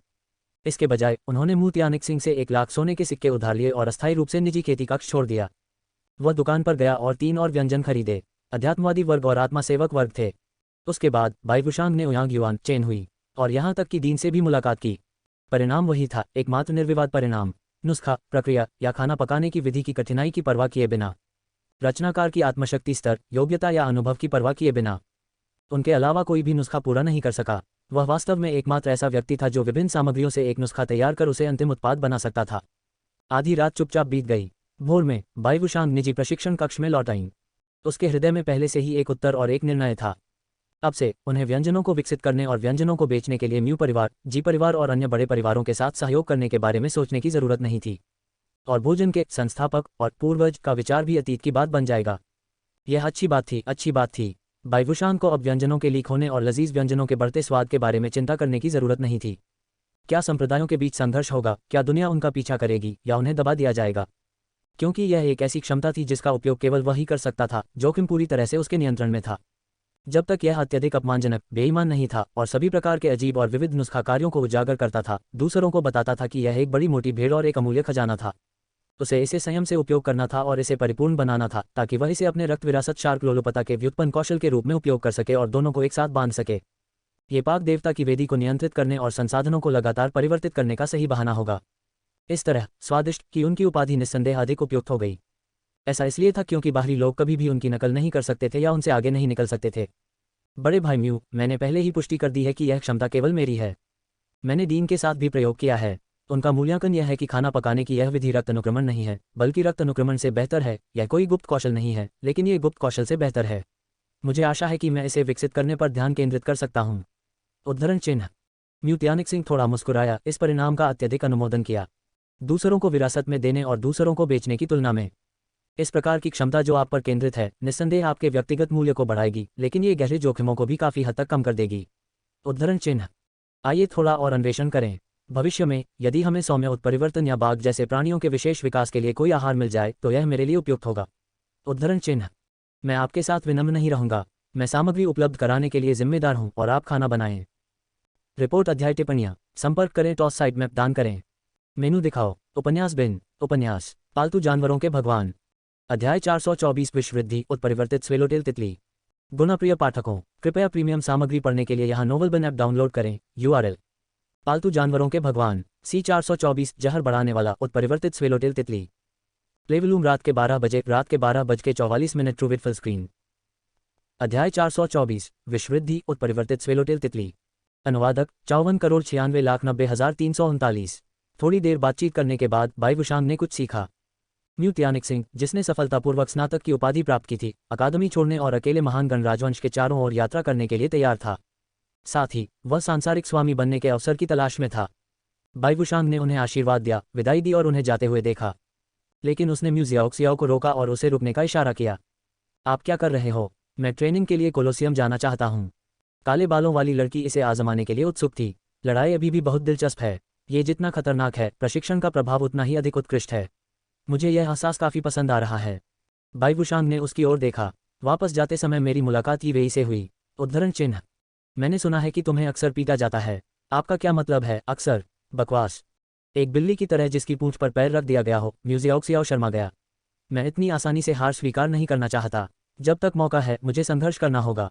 इसके बजाय उन्होंने म्यूतियानिक सिंह से 1 लाख सोने के सिक्के उधार लिए और अस्थायी रूप से निजी खेती कक्ष छोड़ दिया। वह दुकान पर गया और 3 और व्यंजन खरीदे। अध्यात्मवादी वर्ग और आत्मा सेवक वर्ग थे। उसके बाद बाईवुशांग ने ओयांग युआन चेन हुई और यहाँ तक कि दीन से भी मुलाकात की। परिणाम वही था, एकमात्र निर्विवाद परिणाम। नुस्खा, प्रक्रिया या खाना पकाने की विधि की कठिनाई की परवाह किए बिना, रचनाकार की आत्मशक्ति स्तर, योग्यता या अनुभव की परवाह किए बिना उनके अलावा कोई भी नुस्खा पूरा नहीं कर सका। वह वास्तव में एकमात्र ऐसा व्यक्ति था जो विभिन्न सामग्रियों से एक नुस्खा तैयार कर उसे अंतिम उत्पाद बना सकता था। आधी रात चुपचाप बीत गई। भोर में बाईवुशांग निजी प्रशिक्षण कक्ष में लौट आईं। उसके हृदय में पहले से ही एक उत्तर और एक निर्णय था। अब से उन्हें व्यंजनों को विकसित करने और व्यंजनों को बेचने के लिए म्यू परिवार, जी परिवार और अन्य बड़े परिवारों के साथ सहयोग करने के बारे में सोचने की जरूरत नहीं थी। और भोजन के संस्थापक और पूर्वज का विचार भी अतीत की बात बन जाएगा। यह अच्छी बात थी। बाईवुशांग को अब व्यंजनों के लीक होने और लजीज व्यंजनों के बढ़ते स्वाद के बारे में चिंता करने की जरूरत नहीं थी। क्या संप्रदायों के बीच संघर्ष होगा? क्या दुनिया उनका पीछा करेगी या उन्हें दबा दिया जाएगा? क्योंकि यह एक ऐसी क्षमता थी जिसका उपयोग केवल वही कर सकता था। जोखिम पूरी तरह से उसके नियंत्रण में था। जब तक यह अत्यधिक अपमानजनक, बेईमान नहीं था और सभी प्रकार के अजीब और विविध नुस्खा कार्यों को उजागर करता था, दूसरों को बताता था कि यह एक बड़ी मोटी भेड़ और एक अमूल्य खजाना था। उसे इसे संयम से उपयोग करना था और इसे परिपूर्ण बनाना था ताकि वह इसे अपने रक्त विरासत शार्क लोलुपता के व्युत्पन्न कौशल के रूप में उपयोग कर सके और दोनों को एक साथ बांध सके। ये पाक देवता की वेदी को नियंत्रित करने और संसाधनों को लगातार परिवर्तित करने का सही बहाना होगा। इस तरह स्वादिष्ट की उनकी उपाधि निस्संदेह अधिक उपयुक्त हो गई। ऐसा इसलिए था क्योंकि बाहरी लोग कभी भी उनकी नकल नहीं कर सकते थे या उनसे आगे नहीं निकल सकते थे। बड़े भाई म्यू, मैंने पहले ही पुष्टि कर दी है कि यह क्षमता केवल मेरी है। मैंने दीन के साथ भी प्रयोग किया है। उनका मूल्यांकन यह है कि खाना पकाने की यह विधि रक्त अनुक्रमण नहीं है, बल्कि रक्त अनुक्रमण से बेहतर है। यह कोई गुप्त कौशल नहीं है, लेकिन ये गुप्त कौशल से बेहतर है। मुझे आशा है कि मैं इसे विकसित करने पर ध्यान केंद्रित कर सकता हूँ। उद्धरण चिन्ह। म्यूतियानिक सिंह थोड़ा मुस्कुराया, इस परिणाम का अत्यधिक अनुमोदन किया। दूसरों को विरासत में देने और दूसरों को बेचने की तुलना में इस प्रकार की क्षमता जो आप पर केंद्रित है, निस्संदेह आपके व्यक्तिगत मूल्य को बढ़ाएगी, लेकिन ये गहरे जोखिमों को भी काफी हद तक कम कर देगी। उद्धरण चिन्ह। आइए थोड़ा और अन्वेषण करें। भविष्य में यदि हमें सौम्य उत्परिवर्तन या बाघ जैसे प्राणियों के विशेष विकास के लिए कोई आहार मिल जाए तो यह मेरे लिए उपयुक्त होगा। उद्धरण चिन्ह। मैं आपके साथ विनम्र नहीं रहूंगा। मैं सामग्री उपलब्ध कराने के लिए जिम्मेदार हूं और आप खाना बनाएं। रिपोर्ट अध्याय टिप्पणियां। संपर्क करें, टॉस साइड मैप दान करें। मेनू दिखाओ। उपन्यास बिन। उपन्यास पालतू जानवरों के भगवान। अध्याय 424 विश्ववृद्धि उत्परिवर्तित स्वेलोटेल तितली। गुणप्रिय पाठकों, कृपया प्रीमियम सामग्री पढ़ने के लिए यहाँ नोवेल बिन ऐप डाउनलोड करें। URL। पालतू जानवरों के भगवान C424 जहर बढ़ाने वाला उत्परिवर्तित स्वेलोटेल तितली। प्लेवलूम रात के 12 बजे, रात के 12:44 ट्रू विथ फुल स्क्रीन। अध्याय 424 विश्ववृद्धि उत्परिवर्तित स्वेलोटेल तितली। अनुवादक 54,96,90,339। थोड़ी देर बातचीत करने के बाद बाईवुशांग ने कुछ सीखा। म्यूतियानिक सिंह, जिसने सफलतापूर्वक स्नातक की उपाधि प्राप्त की थी, अकादमी छोड़ने और अकेले महान गणराजवंश के चारों ओर यात्रा करने के लिए तैयार था। साथ ही वह सांसारिक स्वामी बनने के अवसर की तलाश में था। बाईवुशांग ने उन्हें आशीर्वाद दिया, विदाई दी और उन्हें जाते हुए देखा। लेकिन उसने म्यूजियाओक्सियाओ को रोका और उसे रुकने का इशारा किया। आप क्या कर रहे हो? मैं ट्रेनिंग के लिए कोलोसियम जाना चाहता हूँ। काले बालों वाली लड़की इसे आजमाने के लिए उत्सुक थी। लड़ाई अभी भी बहुत दिलचस्प है। ये जितना खतरनाक है, प्रशिक्षण का प्रभाव उतना ही अधिक उत्कृष्ट है। मुझे यह एहसास काफी पसंद आ रहा है। बाईवुशांग ने उसकी ओर देखा। वापस जाते समय मेरी मुलाकात ही वेई से हुई। उद्धरण चिन्ह। मैंने सुना है कि तुम्हें अक्सर पीटा जाता है। आपका क्या मतलब है? अक्सर? बकवास। एक बिल्ली की तरह जिसकी पूंछ पर पैर रख दिया गया हो, म्यूजियाओ क्सियाओ शर्मा गया। मैं इतनी आसानी से हार स्वीकार नहीं करना चाहता। जब तक मौका है मुझे संघर्ष करना होगा।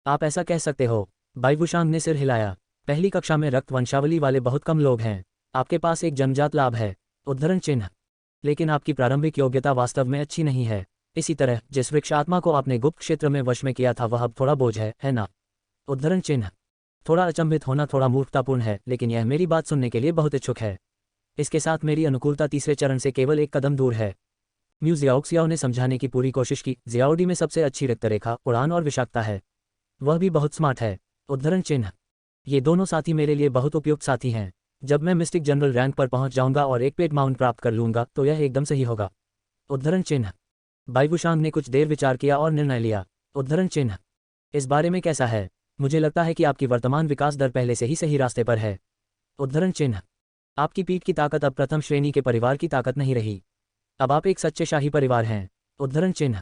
आप ऐसा कह सकते हो। बाई वुशांग ने सिर हिलाया। पहली कक्षा में रक्त वंशावली वाले बहुत कम लोग हैं। आपके पास एक जन्मजात लाभ है। उद्धरण चिन्ह। लेकिन आपकी प्रारंभिक योग्यता वास्तव में अच्छी नहीं है। इसी तरह जिस वृक्ष आत्मा को आपने गुप्त क्षेत्र में वश में किया था वह अब थोड़ा बोझ है ना? उद्धरण चिन्ह। थोड़ा अचंभित होना थोड़ा मूर्खतापूर्ण है, लेकिन यह मेरी बात सुनने के लिए बहुत इच्छुक है। इसके साथ मेरी अनुकूलता तीसरे चरण से केवल एक कदम दूर है। म्यूजियाओ क्सियाओ ने समझाने की पूरी कोशिश की। जियाओडी में सबसे अच्छी रक्तरेखा, उड़ान और विषाक्तता है। वह भी बहुत स्मार्ट है। उद्धरण चिन्ह। ये दोनों साथी मेरे लिए बहुत उपयुक्त साथी हैं। जब मैं मिस्टिक जनरल रैंक पर पहुंच जाऊंगा और एक पेड माउंट प्राप्त कर लूंगा तो यह एकदम सही होगा। उद्धरण चिन्ह। बाई वुशांग ने कुछ देर विचार किया और निर्णय लिया। उद्धरण चिन्ह। इस बारे में कैसा है? मुझे लगता है कि आपकी वर्तमान विकास दर पहले से ही सही रास्ते पर है। उद्धरण चिन्ह। आपकी पीठ की ताकत अब प्रथम श्रेणी के परिवार की ताकत नहीं रही। अब आप एक सच्चे शाही परिवार हैं। उद्धरण चिन्ह।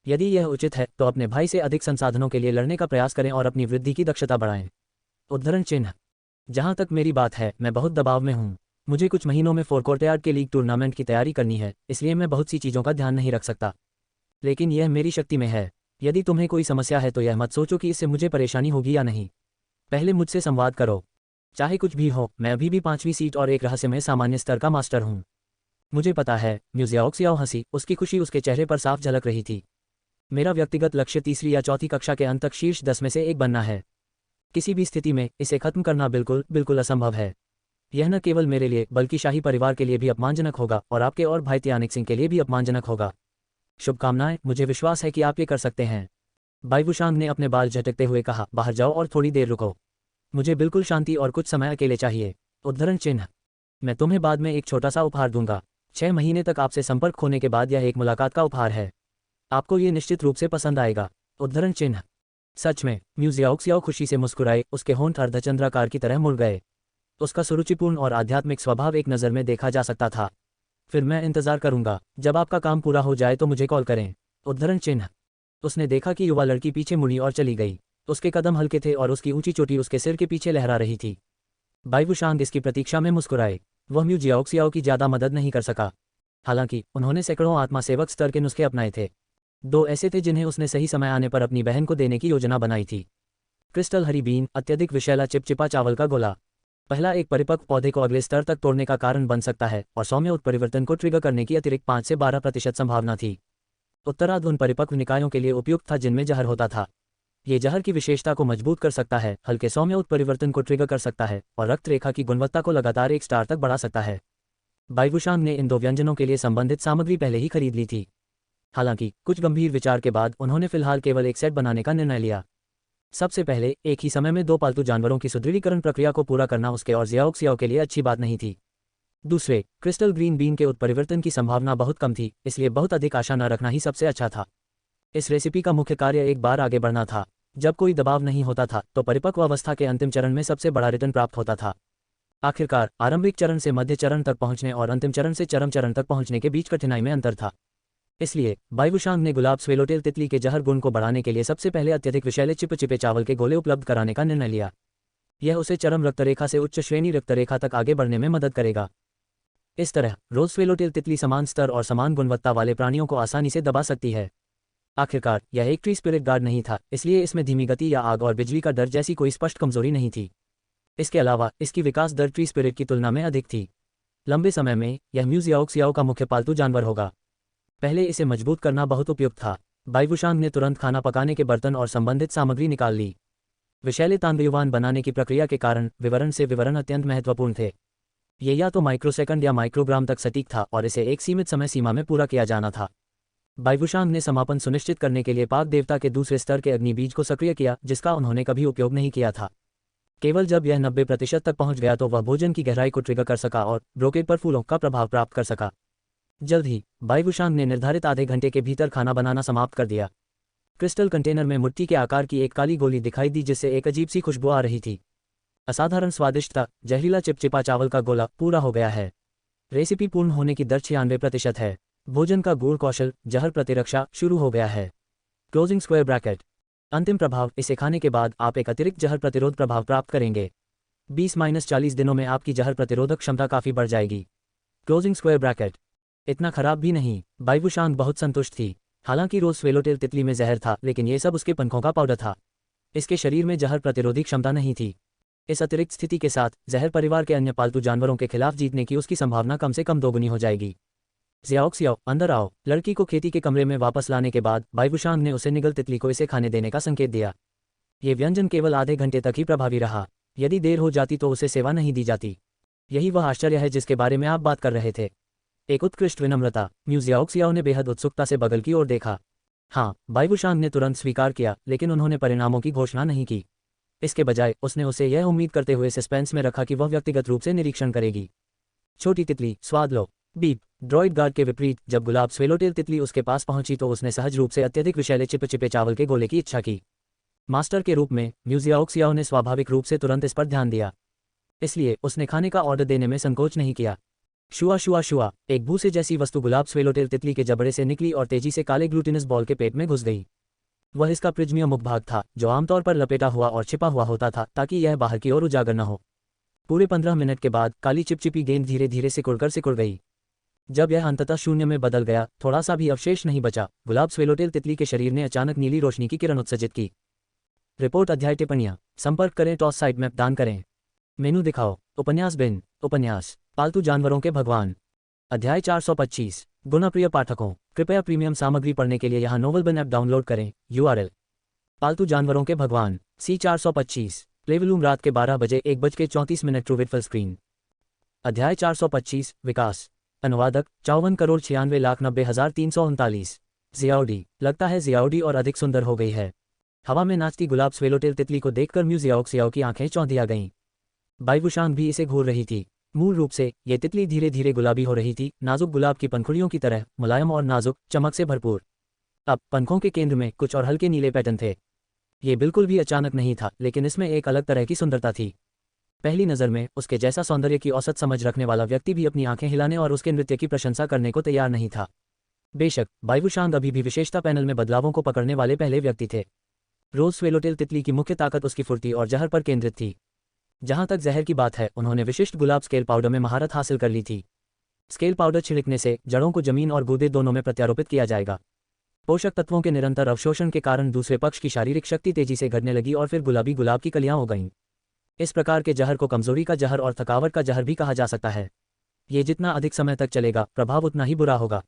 यदि यह उचित है तो अपने भाई से अधिक संसाधनों के लिए लड़ने का प्रयास करें और अपनी वृद्धि की दक्षता बढ़ाएं। उद्धरण चिन्ह। जहां तक मेरी बात है, मैं बहुत दबाव में हूं। मुझे कुछ महीनों में फोरकोर्टयार्ड के लीग टूर्नामेंट की तैयारी करनी है, इसलिए मैं बहुत सी चीज़ों का ध्यान नहीं रख सकता। लेकिन यह मेरी शक्ति में है। यदि तुम्हें कोई समस्या है तो यह मत सोचो कि इससे मुझे परेशानी होगी या नहीं। पहले मुझसे संवाद करो। चाहे कुछ भी हो, मैं अभी भी 5वीं सीट और एक रहस्यमय सामान्य स्तर का मास्टर हूं। मुझे पता है। म्यूजियाओ क्सियाओ हंसी। उसकी खुशी उसके चेहरे पर साफ झलक रही थी। मेरा व्यक्तिगत लक्ष्य तीसरी या चौथी कक्षा के अंत तक शीर्ष 10 में से एक बनना है। किसी भी स्थिति में इसे खत्म करना बिल्कुल असंभव है। यह न केवल मेरे लिए बल्कि शाही परिवार के लिए भी अपमानजनक होगा और आपके और भाई त्यानिक सिंह के लिए भी अपमानजनक होगा। शुभकामनाएं। मुझे विश्वास है कि आप ये कर सकते हैं। बाई वुशांग ने अपने बाल झटकते हुए कहा, बाहर जाओ और थोड़ी देर रुको। मुझे बिल्कुल शांति और कुछ समय अकेले चाहिए। उद्धरण चिन्ह। मैं तुम्हें बाद में एक छोटा सा उपहार दूंगा। 6 महीने तक आपसे संपर्क खोने के बाद यह एक मुलाकात का उपहार है। आपको ये निश्चित रूप से पसंद आएगा। उद्धरण चिन्ह। सच में? म्यूजियाओ क्सियाओ खुशी से मुस्कुराए। उसके होंठ अर्धचंद्राकार की तरह मुड़ गए। उसका सुरुचिपूर्ण और आध्यात्मिक स्वभाव एक नज़र में देखा जा सकता था। फिर मैं इंतजार करूंगा। जब आपका काम पूरा हो जाए तो मुझे कॉल करें। उद्धरण चिन्ह। उसने देखा कि युवा लड़की पीछे मुड़ी और चली गई। उसके कदम हल्के थे और उसकी ऊंची चोटी उसके सिर के पीछे लहरा रही थी। बाई वुशांग इसकी प्रतीक्षा में मुस्कुराए। वह म्यूजियाओ क्सियाओ की ज्यादा मदद नहीं कर सका। हालांकि उन्होंने सैकड़ों आत्मा सेवक स्तर के नुस्खे अपनाए थे। 2 ऐसे थे जिन्हें उसने सही समय आने पर अपनी बहन को देने की योजना बनाई थी। क्रिस्टल हरी बीन, अत्यधिक विषैला चिपचिपा चावल का गोला। पहला एक परिपक्व पौधे को अगले स्तर तक तोड़ने का कारण बन सकता है और सौम्य उत्परिवर्तन को ट्रिगर करने की अतिरिक्त 5 से 12% संभावना थी। उत्तरार्ध उन परिपक्व निकायों के लिए उपयुक्त था जिनमें जहर होता था। ये जहर की विशेषता को मजबूत कर सकता है, हल्के सौम्य उत्परिवर्तन को ट्रिगर कर सकता है और रक्त रेखा की गुणवत्ता को लगातार 1 स्टार तक बढ़ा सकता है। बाई वुशांग ने इन 2 व्यंजनों के लिए संबंधित सामग्री पहले ही खरीद ली थी। हालांकि कुछ गंभीर विचार के बाद उन्होंने फिलहाल केवल एक सेट बनाने का निर्णय लिया। सबसे पहले, एक ही समय में 2 पालतू जानवरों की सुदृढ़ीकरण प्रक्रिया को पूरा करना उसके और जियाओ क्सियाओ के लिए अच्छी बात नहीं थी। दूसरे, क्रिस्टल ग्रीन बीन के उत्परिवर्तन की संभावना बहुत कम थी, इसलिए बहुत अधिक आशा न रखना ही सबसे अच्छा था। इस रेसिपी का मुख्य कार्य एक बार आगे बढ़ना था। जब कोई दबाव नहीं होता था तो परिपक्व अवस्था के अंतिम चरण में सबसे बड़ा रिटर्न प्राप्त होता था। आखिरकार आरंभिक चरण से मध्य चरण तक पहुंचने और अंतिम चरण से चरम चरण तक पहुंचने के बीच कठिनाई में अंतर था। इसलिए बाई वुशांग ने गुलाब स्वेलोटेल तितली के जहर गुण को बढ़ाने के लिए सबसे पहले अत्यधिक विषैले चिपचिपे चावल के गोले उपलब्ध कराने का निर्णय लिया। यह उसे चरम रक्तरेखा से उच्च श्रेणी रक्तरेखा तक आगे बढ़ने में मदद करेगा। इस तरह रोज स्वेलोटेल तितली समान स्तर और समान गुणवत्ता वाले प्राणियों को आसानी से दबा सकती है। आखिरकार यह एक ट्री स्पिरिट गार्ड नहीं था, इसलिए इसमें धीमी गति या आग और बिजली का डर जैसी कोई स्पष्ट कमजोरी नहीं थी। इसके अलावा इसकी विकास दर ट्री स्पिरिट की तुलना में अधिक थी। लंबे समय में यह म्यूजियाओ क्सियाओ का मुख्य पालतू जानवर होगा। पहले इसे मजबूत करना बहुत उपयुक्त था। बाई वुशांग ने तुरंत खाना पकाने के बर्तन और संबंधित सामग्री निकाल ली। विषैले तांबयुवान बनाने की प्रक्रिया के कारण विवरण से विवरण अत्यंत महत्वपूर्ण थे। ये या तो माइक्रोसेकंड या माइक्रोग्राम तक सटीक था और इसे एक सीमित समय सीमा में पूरा किया जाना था। बाई वुशांग ने समापन सुनिश्चित करने के लिए पाक देवता के दूसरे स्तर के अग्नि बीज को सक्रिय किया, जिसका उन्होंने कभी उपयोग नहीं किया था। केवल जब यह 90% तक पहुंच गया तो वह भोजन की गहराई को ट्रिगर कर सका और ब्रोकेट पर फूलों का प्रभाव प्राप्त कर सका। जल्द ही बाई वुशांग ने निर्धारित आधे घंटे के भीतर खाना बनाना समाप्त कर दिया। क्रिस्टल कंटेनर में मिट्टी के आकार की एक काली गोली दिखाई दी जिससे एक अजीब सी खुशबू आ रही थी। असाधारण स्वादिष्ट था। जहरीला चिपचिपा चावल का गोला पूरा हो गया है। रेसिपी पूर्ण होने की दर 96% है। भोजन का गूढ़ कौशल, जहर प्रतिरक्षा शुरू हो गया है। Closing square bracket. अंतिम प्रभाव, इसे खाने के बाद आप एक अतिरिक्त जहर प्रतिरोध प्रभाव प्राप्त करेंगे। 20-40 दिनों में आपकी जहर प्रतिरोधक क्षमता काफ़ी बढ़ जाएगी। Closing square bracket. इतना खराब भी नहीं। बाइवुशांग बहुत संतुष्ट थी। हालांकि रोज स्वेलोटेल तितली में जहर था, लेकिन ये सब उसके पंखों का पाउडर था। इसके शरीर में जहर प्रतिरोधी क्षमता नहीं थी। इस अतिरिक्त स्थिति के साथ जहर परिवार के अन्य पालतू जानवरों के खिलाफ जीतने की उसकी संभावना कम से कम दोगुनी हो जाएगी। ज़ियाओक्सियाओ, अंदर आओ। लड़की को खेती के कमरे में वापस लाने के बाद बाइवुशांग ने उसे निगल तितली को इसे खाने देने का संकेत दिया। ये व्यंजन केवल आधे घंटे तक ही प्रभावी रहा। यदि देर हो जाती तो उसे सेवा नहीं दी जाती। यही वह आश्चर्य है जिसके बारे में आप बात कर रहे थे। एक उत्कृष्ट विनम्रता। ज़ियाओक्सियाओ ने बेहद उत्सुकता से बगल की ओर देखा। हाँ, बाइवुशांग ने तुरंत स्वीकार किया, लेकिन उन्होंने परिणामों की घोषणा नहीं की। इसके बजाय उसने उसे यह उम्मीद करते हुए सस्पेंस में रखा कि वह व्यक्तिगत रूप से निरीक्षण करेगी। छोटी तितली, स्वाद लो। बीप। ड्रॉइड गार्ड के विपरीत, जब गुलाब स्वेलोटेल तितली उसके पास पहुंची तो उसने सहज रूप से अत्यधिक विषैले चिपचिपे चावल के गोले की इच्छा की। मास्टर के रूप में ज़ियाओक्सियाओ ने स्वाभाविक रूप से तुरंत इस पर ध्यान दिया, इसलिए उसने खाने का ऑर्डर देने में संकोच नहीं किया। शुआ शुआ शुआ। एक भूसे जैसी वस्तु गुलाब स्वेलोटेल तितली के जबड़े से निकली और तेजी से काले ग्लूटिनस बॉल के पेट में घुस गई। वह इसका प्रिज्मीय मुखभाग था, जो आमतौर पर लपेटा हुआ और छिपा हुआ होता था ताकि यह बाहर की ओर उजागर न हो। पूरे 15 मिनट के बाद काली चिपचिपी गेंद धीरे धीरे सिकुड़ गई। जब यह अंततः शून्य में बदल गया, थोड़ा सा भी अवशेष नहीं बचा। गुलाब स्वेलोटेल तितली के शरीर ने अचानक नीली रोशनी की किरण उत्सर्जित की। रिपोर्ट अध्याय टिप्पणियां। संपर्क करें, टॉस साइट मैप दान करें। मेनू दिखाओ। उपन्यास बिन। उपन्यास पालतू जानवरों के भगवान। अध्याय 425। गुणप्रिय पाठकों, कृपया प्रीमियम सामग्री पढ़ने के लिए यहाँ नोवेल बिन ऐप डाउनलोड करें। URL। पालतू जानवरों के भगवान C 425। प्लेवलूम रात के 12 बजे 1:34 ट्रू विथ फुल स्क्रीन। अध्याय 425। विकास। अनुवादक 54,96,90,339। ज़ियाओडी। लगता है ज़ियाओडी और अधिक सुंदर हो गई है। हवा में नाचती गुलाब स्वेलोटेल तितली को देखकर ज़ियाओक्सियाओ की आंखें चौंधिया गईं। बाइवुशांग भी इसे घूर रही थी। मूल रूप से ये तितली धीरे धीरे गुलाबी हो रही थी, नाजुक गुलाब की पंखुड़ियों की तरह, मुलायम और नाजुक, चमक से भरपूर। अब पंखों के केंद्र में कुछ और हल्के नीले पैटर्न थे। ये बिल्कुल भी अचानक नहीं था, लेकिन इसमें एक अलग तरह की सुंदरता थी। पहली नज़र में उसके जैसा सौंदर्य की औसत समझ रखने वाला व्यक्ति भी अपनी आंखें हिलाने और उसके नृत्य की प्रशंसा करने को तैयार नहीं था। बेशक बाइवुशांग अभी भी विशेषता पैनल में बदलावों को पकड़ने वाले पहले व्यक्ति थे। रोज स्वेलोटेल तितली की मुख्य ताकत उसकी फुर्ती और जहर पर केंद्रित थी। जहां तक जहर की बात है, उन्होंने विशिष्ट गुलाब स्केल पाउडर में महारत हासिल कर ली थी। स्केल पाउडर छिड़कने से जड़ों को जमीन और गूदे दोनों में प्रत्यारोपित किया जाएगा। पोषक तत्वों के निरंतर अवशोषण के कारण दूसरे पक्ष की शारीरिक शक्ति तेजी से घटने लगी और फिर गुलाबी गुलाब की कलियां हो गईं। इस प्रकार के जहर को कमजोरी का जहर और थकावट का जहर भी कहा जा सकता है। ये जितना अधिक समय तक चलेगा, प्रभाव उतना ही बुरा होगा।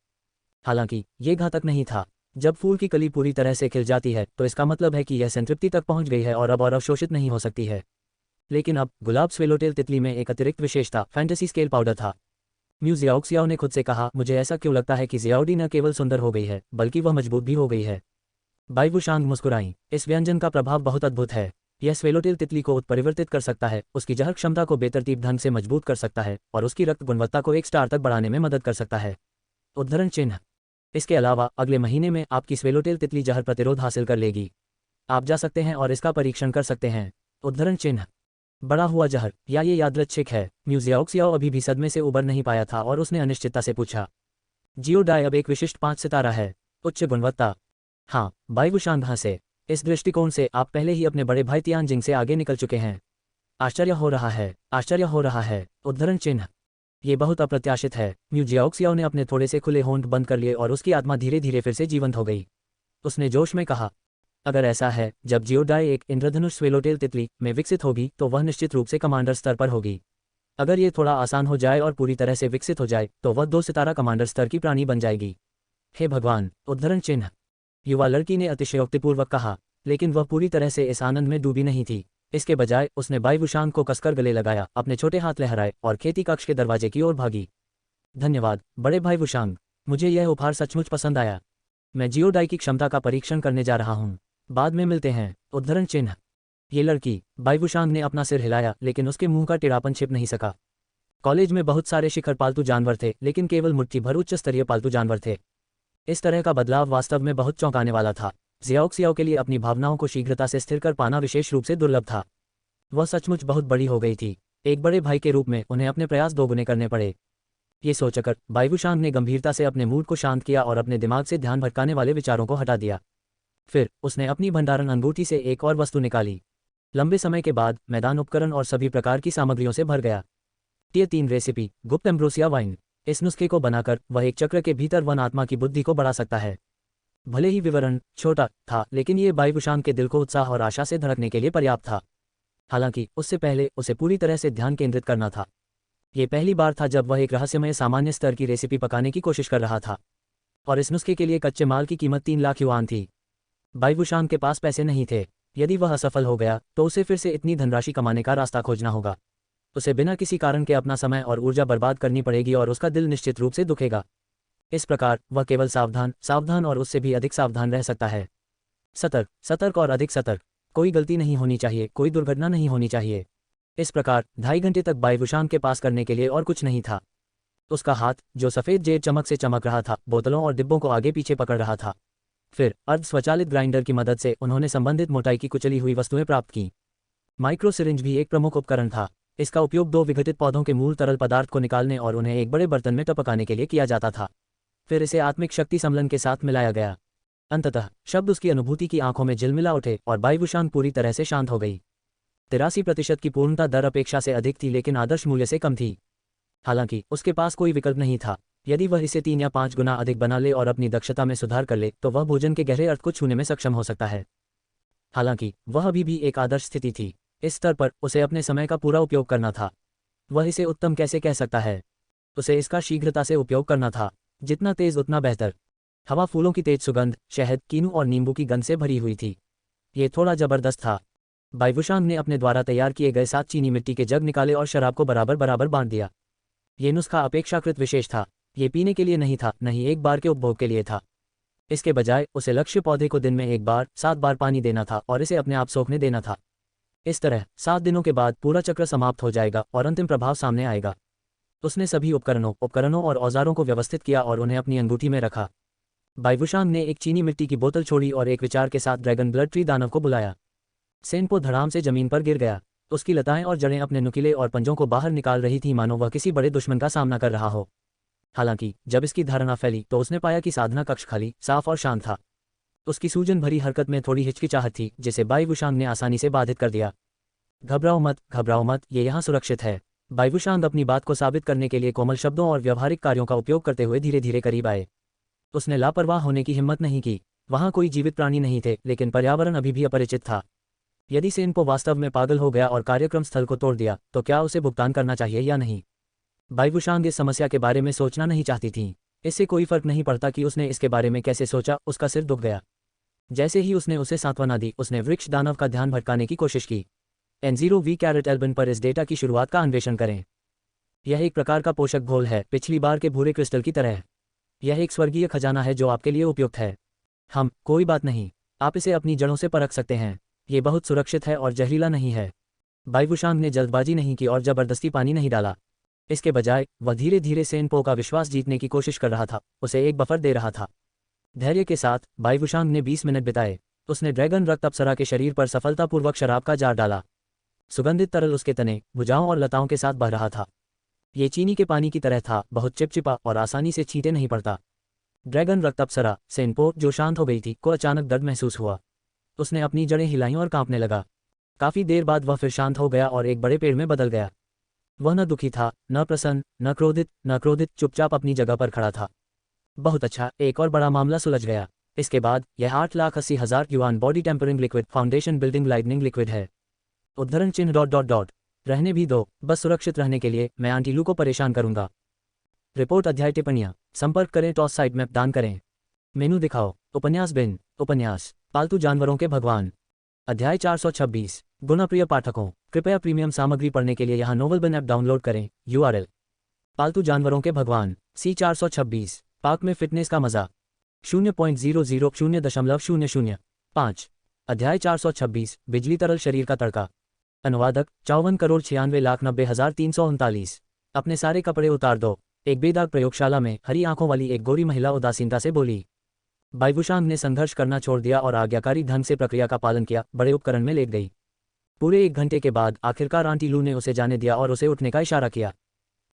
हालांकि ये घातक नहीं था। जब फूल की कली पूरी तरह से खिल जाती है तो इसका मतलब है कि यह संतृप्ति तक पहुंच गई है और अब और अवशोषित नहीं हो सकती है। लेकिन अब गुलाब स्वेलोटेल तितली में एक अतिरिक्त विशेषता फैंटेसी स्केल पाउडर था। ज़ियाओक्सियाओ ने खुद से कहा, मुझे ऐसा क्यों लगता है कि ज़ियाओडी न केवल सुंदर हो गई है, बल्कि वह मजबूत भी हो गई है। बाइवुशांग मुस्कुराई। इस व्यंजन का प्रभाव बहुत अद्भुत है। यह स्वेलोटेल तितली को उत्परिवर्तित कर सकता है, उसकी जहर क्षमता को बेतरतीब ढंग से मजबूत कर सकता है और उसकी रक्त गुणवत्ता को 1 स्टार तक बढ़ाने में मदद कर सकता है। उद्धरण चिन्ह। इसके अलावा अगले महीने में आपकी स्वेलोटेल तितली जहर प्रतिरोध हासिल कर लेगी। आप जा सकते हैं और इसका परीक्षण कर सकते हैं। उद्धरण चिन्ह। बड़ा हुआ जहर, या ये यादृच्छिक है? ज़ियाओक्सियाओ अभी भी सदमे से उबर नहीं पाया था और उसने अनिश्चितता से पूछा। जियोडाई अब एक विशिष्ट 5 सितारा है। उच्च गुणवत्ता। हाँ, बाइवुशांग हंसे। इस दृष्टिकोण से आप पहले ही अपने बड़े भाई तियानजिंग से आगे निकल चुके हैं। आश्चर्य हो रहा है, आश्चर्य हो रहा है। उद्धरण चिन्ह। ये बहुत अप्रत्याशित है। ज़ियाओक्सियाओ ने अपने थोड़े से खुले होंठ बंद कर लिए और उसकी आत्मा धीरे धीरे फिर से जीवंत हो गई। उसने जोश में कहा, अगर ऐसा है, जब जियोडाई एक इंद्रधनुष स्वेलोटेल तितली में विकसित होगी तो वह निश्चित रूप से कमांडर स्तर पर होगी। अगर ये थोड़ा आसान हो जाए और पूरी तरह से विकसित हो जाए तो वह 2 सितारा कमांडर स्तर की प्राणी बन जाएगी। हे भगवान। उद्धरण चिन्ह। युवा लड़की ने अतिशयोक्तिपूर्वक कहा, लेकिन वह पूरी तरह से इस आनंद में डूबी नहीं थी। इसके बजाय उसने बाइवुशांग को कसकर गले लगाया, अपने छोटे हाथ लहराए और खेती कक्ष के दरवाजे की ओर भागी। धन्यवाद बड़े भाई वुशांग, मुझे यह उपहार सचमुच पसंद आया। मैं जियोडाई की क्षमता का परीक्षण करने जा रहा हूँ। बाद में मिलते हैं। उद्धरण चिन्ह। ये लड़की। बाइवुशांग ने अपना सिर हिलाया, लेकिन उसके मुंह का टेढ़ापन छिप नहीं सका। कॉलेज में बहुत सारे शिखर पालतू जानवर थे, लेकिन केवल मुट्ठी भर उच्च स्तरीय पालतू जानवर थे। इस तरह का बदलाव वास्तव में बहुत चौंकाने वाला था। ज़ियाओक्सियाओ के लिए अपनी भावनाओं को शीघ्रता से स्थिर कर पाना विशेष रूप से दुर्लभ था। वह सचमुच बहुत बड़ी हो गई थी। एक बड़े भाई के रूप में उन्हें अपने प्रयास दोगुने करने पड़े। ये सोचकर बाइवुशांग ने गंभीरता से अपने मूड को शांत किया और अपने दिमाग से ध्यान भटकाने वाले विचारों को हटा दिया। फिर उसने अपनी भंडारण अंगूठी से एक और वस्तु निकाली। लंबे समय के बाद मैदान उपकरण और सभी प्रकार की सामग्रियों से भर गया। टियर 3 रेसिपी गुप्त एम्ब्रोसिया वाइन। इस नुस्खे को बनाकर वह एक चक्र के भीतर वन आत्मा की बुद्धि को बढ़ा सकता है। भले ही विवरण छोटा था, लेकिन ये बाईवुशांग के दिल को उत्साह और आशा से धड़कने के लिए पर्याप्त था। हालांकि उससे पहले उसे पूरी तरह से ध्यान केंद्रित करना था। ये पहली बार था जब वह एक रहस्यमय सामान्य स्तर की रेसिपी पकाने की कोशिश कर रहा था, और इस नुस्खे के लिए कच्चे माल की कीमत 3 लाख युआन थी। बाईवुशांग के पास पैसे नहीं थे। यदि वह असफल हो गया तो उसे फिर से इतनी धनराशि कमाने का रास्ता खोजना होगा। उसे बिना किसी कारण के अपना समय और ऊर्जा बर्बाद करनी पड़ेगी और उसका दिल निश्चित रूप से दुखेगा। इस प्रकार वह केवल सावधान और उससे भी अधिक सावधान रह सकता है। सतर्क और अधिक सतर्क। कोई गलती नहीं होनी चाहिए, कोई दुर्घटना नहीं होनी चाहिए। इस प्रकार 2.5 घंटे तक बाईवुशांग के पास करने के लिए और कुछ नहीं था। उसका हाथ, जो सफ़ेद जेड चमक से चमक रहा था, बोतलों और डिब्बों को आगे पीछे पकड़ रहा था। फिर अर्ध स्वचालित ग्राइंडर की मदद से उन्होंने संबंधित मोटाई की कुचली हुई वस्तुएं प्राप्त की। माइक्रो सिरिंज भी एक प्रमुख उपकरण था। इसका उपयोग 2 विघटित पौधों के मूल तरल पदार्थ को निकालने और उन्हें एक बड़े बर्तन में टपकाने के लिए किया जाता था। फिर इसे आत्मिक शक्ति सम्मलन के साथ मिलाया गया। अंततः शब्द उसकी अनुभूति की आंखों में झिलमिला उठे और बाईवुशांग पूरी तरह से शांत हो गई। 83% की पूर्णता दर अपेक्षा से अधिक थी, लेकिन आदर्श मूल्य से कम थी। हालांकि उसके पास कोई विकल्प नहीं था। यदि वह इसे 3 या 5 गुना अधिक बना ले और अपनी दक्षता में सुधार कर ले तो वह भोजन के गहरे अर्थ को छूने में सक्षम हो सकता है। हालांकि वह अभी भी एक आदर्श स्थिति थी। इस स्तर पर उसे अपने समय का पूरा उपयोग करना था। वह इसे उत्तम कैसे कह सकता है? उसे इसका शीघ्रता से उपयोग करना था। जितना तेज उतना बेहतर। हवा फूलों की तेज सुगंध, शहद, कीनू और नींबू की गंध से भरी हुई थी। ये थोड़ा जबरदस्त था। बाईवुशांग ने अपने द्वारा तैयार किए गए 7 चीनी मिट्टी के जग निकाले और शराब को बराबर बराबर बांट दिया। ये नुस्खा अपेक्षाकृत विशेष था। ये पीने के लिए नहीं था, न ही एक बार के उपभोग के लिए था। इसके बजाय उसे लक्ष्य पौधे को दिन में 1 बार 7 बार पानी देना था और इसे अपने आप सोखने देना था। इस तरह 7 दिनों के बाद पूरा चक्र समाप्त हो जाएगा और अंतिम प्रभाव सामने आएगा। उसने सभी उपकरणों और औजारों को व्यवस्थित किया और उन्हें अपनी अंगूठी में रखा। बाईवुशांग ने एक चीनी मिट्टी की बोतल छोड़ी और एक विचार के साथ ड्रैगन ब्लड ट्री दानव को बुलाया। सेनपो धड़ाम से जमीन पर गिर गया। उसकी लताएं और जड़ें अपने नुकीले और पंजों को बाहर निकाल रही थीं, मानो वह किसी बड़े दुश्मन का सामना कर रहा हो। हालांकि जब इसकी धारणा फैली तो उसने पाया कि साधना कक्ष खाली, साफ और शांत था। उसकी सूजन भरी हरकत में थोड़ी हिचकिचाहट थी, जिसे बाईवुशांग ने आसानी से बाधित कर दिया। घबराओ मत, ये यहाँ सुरक्षित है। बाईवुशांग अपनी बात को साबित करने के लिए कोमल शब्दों और व्यवहारिक कार्यों का उपयोग करते हुए धीरे धीरे करीब आए। उसने लापरवाह होने की हिम्मत नहीं की। वहां कोई जीवित प्राणी नहीं थे, लेकिन पर्यावरण अभी भी अपरिचित था। यदि सेनपो वास्तव में पागल हो गया और कार्यक्रम स्थल को तोड़ दिया तो क्या उसे भुगतान करना चाहिए या नहीं? बाईवुशांग इस समस्या के बारे में सोचना नहीं चाहती थी। इससे कोई फर्क नहीं पड़ता कि उसने इसके बारे में कैसे सोचा, उसका सिर दुख गया। जैसे ही उसने उसे सांत्वना दी, उसने वृक्ष दानव का ध्यान भटकाने की कोशिश की। N0V*Albin पर इस डेटा की शुरुआत का अन्वेषण करें। यह एक प्रकार का पोषक घोल है, पिछली बार के भूरे क्रिस्टल की तरह। यह एक स्वर्गीय खजाना है जो आपके लिए उपयुक्त है। कोई बात नहीं, आप इसे अपनी जड़ों से परख सकते हैं। ये बहुत सुरक्षित है और जहरीला नहीं है। बाईवुशांग ने जल्दबाजी नहीं की और जबरदस्ती पानी नहीं डाला। इसके बजाय वह धीरे धीरे सेनपो का विश्वास जीतने की कोशिश कर रहा था, उसे एक बफर दे रहा था। धैर्य के साथ बाईवुशांग ने 20 मिनट बिताए। उसने ड्रैगन रक्त अप्सरा के शरीर पर सफलतापूर्वक शराब का जार डाला। सुगंधित तरल उसके तने, भुजाओं और लताओं के साथ बह रहा था। ये चीनी के पानी की तरह था, बहुत चिपचिपा और आसानी से छींटे नहीं पड़ता। ड्रैगन रक्त अप्सरा सेनपो, जो शांत हो गई थी, को अचानक दर्द महसूस हुआ। उसने अपनी जड़ें हिलाईं और कांपने लगा। काफी देर बाद वह फिर शांत हो गया और एक बड़े पेड़ में बदल गया। वह न दुखी था, न प्रसन्न, न क्रोधित, चुपचाप अपनी जगह पर खड़ा था। बहुत अच्छा, एक और बड़ा मामला सुलझ गया। इसके बाद यह 8,80,000 yuan body tempering liquid foundation building lightening liquid है। उद्धरण चिन्ह ... रहने भी दो, बस सुरक्षित रहने के लिए मैं आंटी लू को परेशान करूंगा। रिपोर्ट अध्याय टिप्पणियां। संपर्क करें, टॉस साइट मैप दान करें। मेनू दिखाओ। उपन्यास पालतू जानवरों के भगवान। अध्याय 426। गुणप्रिय पाठकों, कृपया प्रीमियम सामग्री पढ़ने के लिए यहाँ नोवेलबिन ऐप डाउनलोड करें। URL। पालतू जानवरों के भगवान C426। पार्क में फिटनेस का मजा। 0.000.0005। अध्याय 426। बिजली तरल शरीर का तड़का। अनुवादक 54,96,90,339। अपने सारे कपड़े उतार दो। एक बेदाग प्रयोगशाला में हरी आंखों वाली एक गोरी महिला उदासीनता से बोली। बाईवुशांग ने संघर्ष करना छोड़ दिया और आज्ञाकारी ढंग से प्रक्रिया का पालन किया, बड़े उपकरण में लेट गई। पूरे 1 घंटे के बाद आखिरकार आंटी लू ने उसे जाने दिया और उसे उठने का इशारा किया।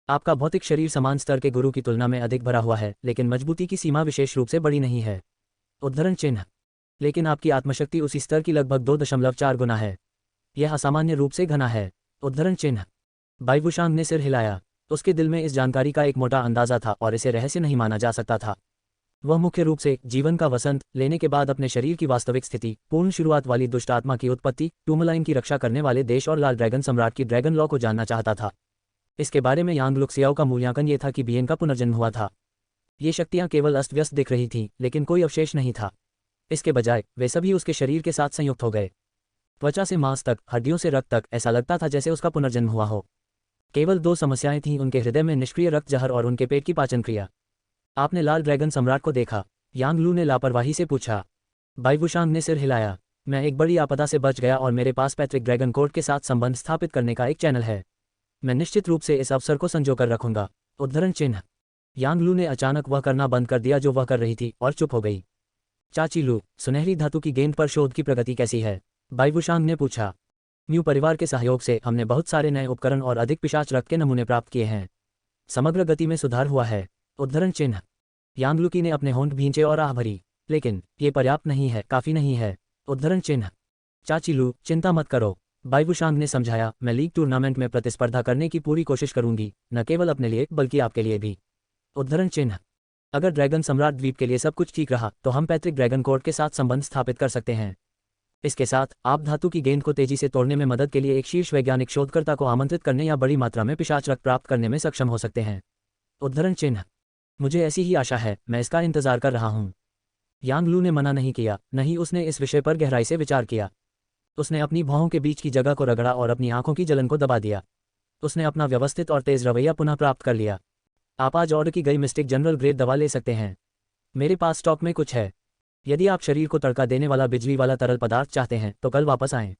आपका भौतिक शरीर समान स्तर के गुरु की तुलना में अधिक भरा हुआ है, लेकिन मजबूती की सीमा विशेष रूप से बड़ी नहीं है। उद्धरण चिन्ह। लेकिन आपकी आत्मशक्ति उसी स्तर की लगभग 2.4 गुना है। यह असामान्य रूप से घना है। उद्धरण चिन्ह। बाइवुशांग ने सिर हिलाया। उसके दिल में इस जानकारी का एक मोटा अंदाजा था और इसे रहस्य नहीं माना जा सकता था। वह मुख्य रूप से जीवन का वसंत लेने के बाद अपने शरीर की वास्तविक स्थिति, पूर्ण शुरुआत वाली दुष्ट आत्मा की उत्पत्ति, टूमलाइन की रक्षा करने वाले देश और लाल ड्रैगन सम्राट की ड्रैगन लॉ को जानना चाहता था। इसके बारे में यांग लुक्सियाओ का मूल्यांकन ये था कि बियेन का पुनर्जन्म हुआ था। ये शक्तियां केवल अस्त व्यस्त दिख रही थीं, लेकिन कोई अवशेष नहीं था। इसके बजाय वे सभी उसके शरीर के साथ संयुक्त हो गए। त्वचा से मांस तक, हड्डियों से रक्त तक, ऐसा लगता था जैसे उसका पुनर्जन्म हुआ हो। केवल 2 समस्याएं थीं, उनके हृदय में निष्क्रिय रक्त जहर और उनके पेट की पाचन क्रिया। आपने लाल ड्रैगन सम्राट को देखा? यांग लू ने लापरवाही से पूछा। बाइवुशांग ने सिर हिलाया। मैं एक बड़ी आपदा से बच गया और मेरे पास पैट्रिक ड्रैगन कोर्ट के साथ संबंध स्थापित करने का एक चैनल है। मैं निश्चित रूप से इस अवसर को संजोकर रखूंगा। उद्धरण चिन्ह। यांग लू ने अचानक वह करना बंद कर दिया जो वह कर रही थी और चुप हो गई। चाची लू, सुनहरी धातु की गेंद पर शोध की प्रगति कैसी है? बाइवुशांग ने पूछा। म्यू परिवार के सहयोग से हमने बहुत सारे नए उपकरण और अधिक पिशाच रक्त के नमूने प्राप्त किए हैं। समग्र गति में सुधार हुआ है। उद्धरण चिन्ह। यांग लुकी ने अपने होंठ भींचे और आह भरी। लेकिन ये पर्याप्त नहीं है, काफी नहीं है। उद्धरण चिन्ह। चाची लू, चिंता मत करो, बाइवुशांग ने समझाया। मैं लीग टूर्नामेंट में प्रतिस्पर्धा करने की पूरी कोशिश करूंगी, न केवल अपने लिए बल्कि आपके लिए भी। उद्धरण चिन्ह। अगर ड्रैगन सम्राट द्वीप के लिए सब कुछ ठीक रहा तो हम पैट्रिक ड्रैगन कोर्ट के साथ संबंध स्थापित कर सकते हैं। इसके साथ आप धातु की गेंद को तेजी से तोड़ने में मदद के लिए एक शीर्ष वैज्ञानिक शोधकर्ता को आमंत्रित करने या बड़ी मात्रा में पिशाच रक्त प्राप्त करने में सक्षम हो सकते हैं। उद्धरण चिन्ह। मुझे ऐसी ही आशा है, मैं इसका इंतजार कर रहा हूं। यांग लू ने मना नहीं किया, नहीं उसने इस विषय पर गहराई से विचार किया। उसने अपनी भौहों के बीच की जगह को रगड़ा और अपनी आंखों की जलन को दबा दिया। उसने अपना व्यवस्थित और तेज रवैया पुनः प्राप्त कर लिया। आप आज ऑर्डर की गई मिस्टिक जनरल ग्रेड दवा ले सकते हैं। मेरे पास स्टॉक में कुछ है। यदि आप शरीर को तड़का देने वाला बिजली वाला तरल पदार्थ चाहते हैं तो कल वापस आएं।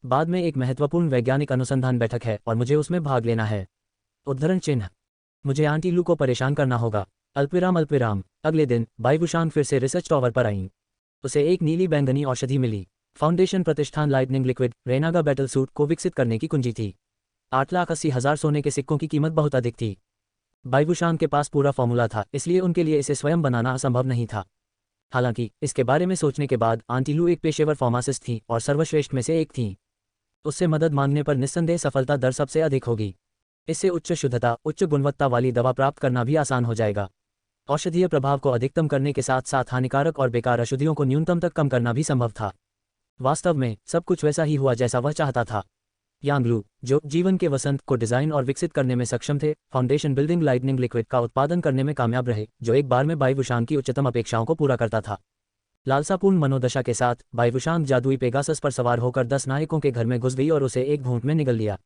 बाद में एक महत्वपूर्ण वैज्ञानिक अनुसंधान बैठक है और मुझे उसमें भाग लेना है। उद्धरण चिन्ह। मुझे आंटी लू को परेशान करना होगा। अल्पविराम अल्पविराम। अगले दिन बाइवुशांग फिर से रिसर्च टावर पर आईं। उसे एक नीली बैंगनी औषधि मिली। फाउंडेशन प्रतिष्ठान लाइटनिंग लिक्विड रेनागा बैटल सूट को विकसित करने की कुंजी थी। 8,80,000 सोने के सिक्कों की कीमत बहुत अधिक थी। बाइवुशांग के पास पूरा फॉर्मूला था, इसलिए उनके लिए इसे स्वयं बनाना असंभव नहीं था। हालांकि इसके बारे में सोचने के बाद आंटी लू एक पेशेवर फार्मासिस्ट थी और सर्वश्रेष्ठ में से एक थी। उससे मदद मांगने पर निस्संदेह सफलता दर सबसे अधिक होगी। इससे उच्च शुद्धता, उच्च गुणवत्ता वाली दवा प्राप्त करना भी आसान हो जाएगा। औषधीय प्रभाव को अधिकतम करने के साथ साथ हानिकारक और बेकार अशुद्धियों को न्यूनतम तक कम करना भी संभव था। वास्तव में सब कुछ वैसा ही हुआ जैसा वह चाहता था। यांग लू, जो जीवन के वसंत को डिजाइन और विकसित करने में सक्षम थे, फाउंडेशन बिल्डिंग लाइटनिंग लिक्विड का उत्पादन करने में कामयाब रहे, जो एक बार में बाइवुशांग की उच्चतम अपेक्षाओं को पूरा करता था। लालसापूर्ण मनोदशा के साथ बाइवुशांग जादुई पेगासस पर सवार होकर 10 नायकों के घर में घुस गई और उसे एक घूंट में निगल लिया।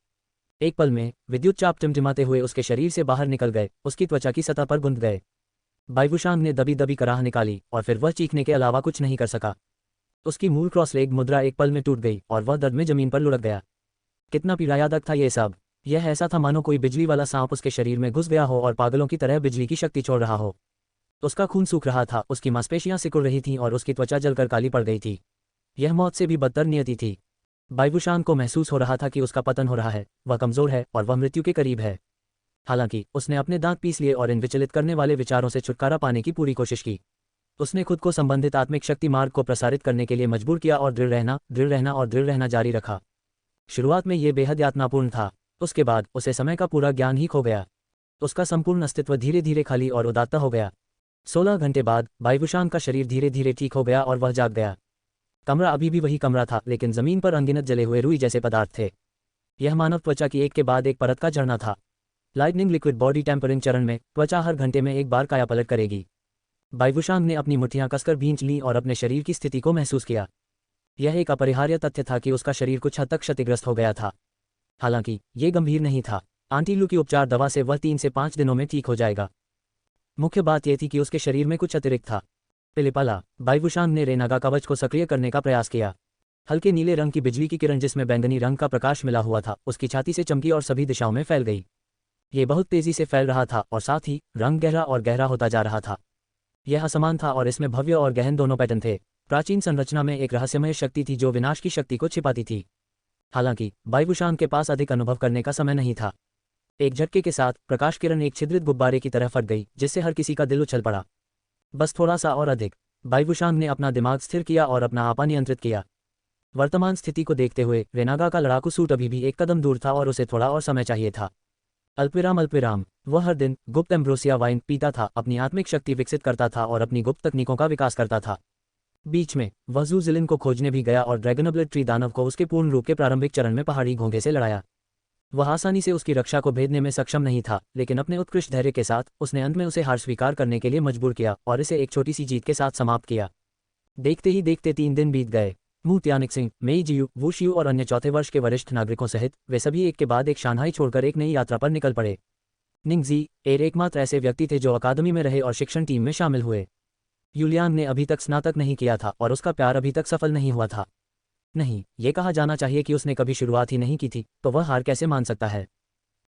एक पल में विद्युत चाप टिमटिमाते हुए उसके शरीर से बाहर निकल गए, उसकी त्वचा की सतह पर गुंद गए। बाइवुशांग ने दबी दबी कराह निकाली और फिर वह चीखने के अलावा कुछ नहीं कर सका। उसकी मूल क्रॉस लेग मुद्रा एक पल में टूट गई और वह दर्द में जमीन पर लुढ़क गया। कितना पीड़ादायक था ये सब। यह ऐसा था मानो कोई बिजली वाला सांप उसके शरीर में घुस गया हो और पागलों की तरह बिजली की शक्ति छोड़ रहा हो। उसका खून सूख रहा था, उसकी मांसपेशियां सिकुड़ रही थीं और उसकी त्वचा जलकर काली पड़ गई थी। यह मौत से भी बदतर नियति थी। बाइवुशांग को महसूस हो रहा था कि उसका पतन हो रहा है, वह कमजोर है और वह मृत्यु के करीब है। हालांकि उसने अपने दांत पीस लिए और इन विचलित करने वाले विचारों से छुटकारा पाने की पूरी कोशिश की। उसने खुद को संबंधित आत्मिक शक्ति मार्ग को प्रसारित करने के लिए मजबूर किया और दृढ़ रहना जारी रखा। शुरुआत में ये बेहद यातनापूर्ण था। उसके बाद उसे समय का पूरा ज्ञान ही खो गया। उसका संपूर्ण अस्तित्व धीरे धीरे खाली और उदात्त हो गया। 16 घंटे बाद बाइवुशांग का शरीर धीरे धीरे ठीक हो गया और वह जाग गया। कमरा अभी भी वही कमरा था, लेकिन जमीन पर अनगिनत जले हुए रुई जैसे पदार्थ थे। यह मानव त्वचा की एक के बाद एक परत का झरना था। लाइटनिंग लिक्विड बॉडी टेम्परिंग चरण में त्वचा हर घंटे में एक बार कायापलट करेगी। बाइवुशांग ने अपनी मुट्ठियां कसकर भींच लीं और अपने शरीर की स्थिति को महसूस किया। यह एक अपरिहार्य तथ्य था कि उसका शरीर कुछ हद तक क्षतिग्रस्त हो गया था। हालांकि ये गंभीर नहीं था। आंटी लू की उपचार दवा से वह 3 से 5 दिनों में ठीक हो जाएगा। मुख्य बात यह थी कि उसके शरीर में कुछ अतिरिक्त था। पिलिपाला, बाइवुशांग ने रेनागा कवच को सक्रिय करने का प्रयास किया। हल्के नीले रंग की बिजली की किरण जिसमें बैंगनी रंग का प्रकाश मिला हुआ था, उसकी छाती से चमकी और सभी दिशाओं में फैल गई। ये बहुत तेजी से फैल रहा था और साथ ही रंग गहरा और गहरा होता जा रहा था। यह असमान था और इसमें भव्य और गहन दोनों पैटर्न थे। प्राचीन संरचना में एक रहस्यमय शक्ति थी जो विनाश की शक्ति को छिपाती थी। हालांकि बाइवुशांग के पास अधिक अनुभव करने का समय नहीं था। एक झटके के साथ प्रकाश किरण एक छिद्रित गुब्बारे की तरह फट गई, जिससे हर किसी का दिल उछल पड़ा। बस थोड़ा सा और अधिक। बाइवुशांग ने अपना दिमाग स्थिर किया और अपना आपा नियंत्रित किया। वर्तमान स्थिति को देखते हुए रेनागा का लड़ाकू सूट अभी भी एक कदम दूर था और उसे थोड़ा और समय चाहिए था। अल्पविराम वह हर दिन गुप्त एम्ब्रोसिया वाइन पीता था, अपनी आत्मिक शक्ति विकसित करता था और अपनी गुप्त तकनीकों का विकास करता था। बीच में वह ज़ूज़िलिन को खोजने भी गया और ड्रैगनब्लड ट्री दानव को उसके पूर्ण रूप के प्रारंभिक चरण में पहाड़ी घोंघे से लड़ाया। वह आसानी से उसकी रक्षा को भेदने में सक्षम नहीं था, लेकिन अपने उत्कृष्ट धैर्य के साथ उसने अंत में उसे हार स्वीकार करने के लिए मजबूर किया और इसे एक छोटी सी जीत के साथ समाप्त किया। देखते ही देखते 3 दिन बीत गए। मू त्यानिक्सिंग, मेई जियू, वू शियू और अन्य चौथे वर्ष के वरिष्ठ नागरिकों सहित वे सभी एक के बाद एक शांघाई छोड़कर एक नई यात्रा पर निकल पड़े। निंगजी एकमात्र ऐसे व्यक्ति थे जो अकादमी में रहे और शिक्षण टीम में शामिल हुए। यूलियांग ने अभी तक स्नातक नहीं किया था और उसका प्यार अभी तक सफल नहीं हुआ था। नहीं, ये कहा जाना चाहिए कि उसने कभी शुरुआत ही नहीं की थी, तो वह हार कैसे मान सकता है।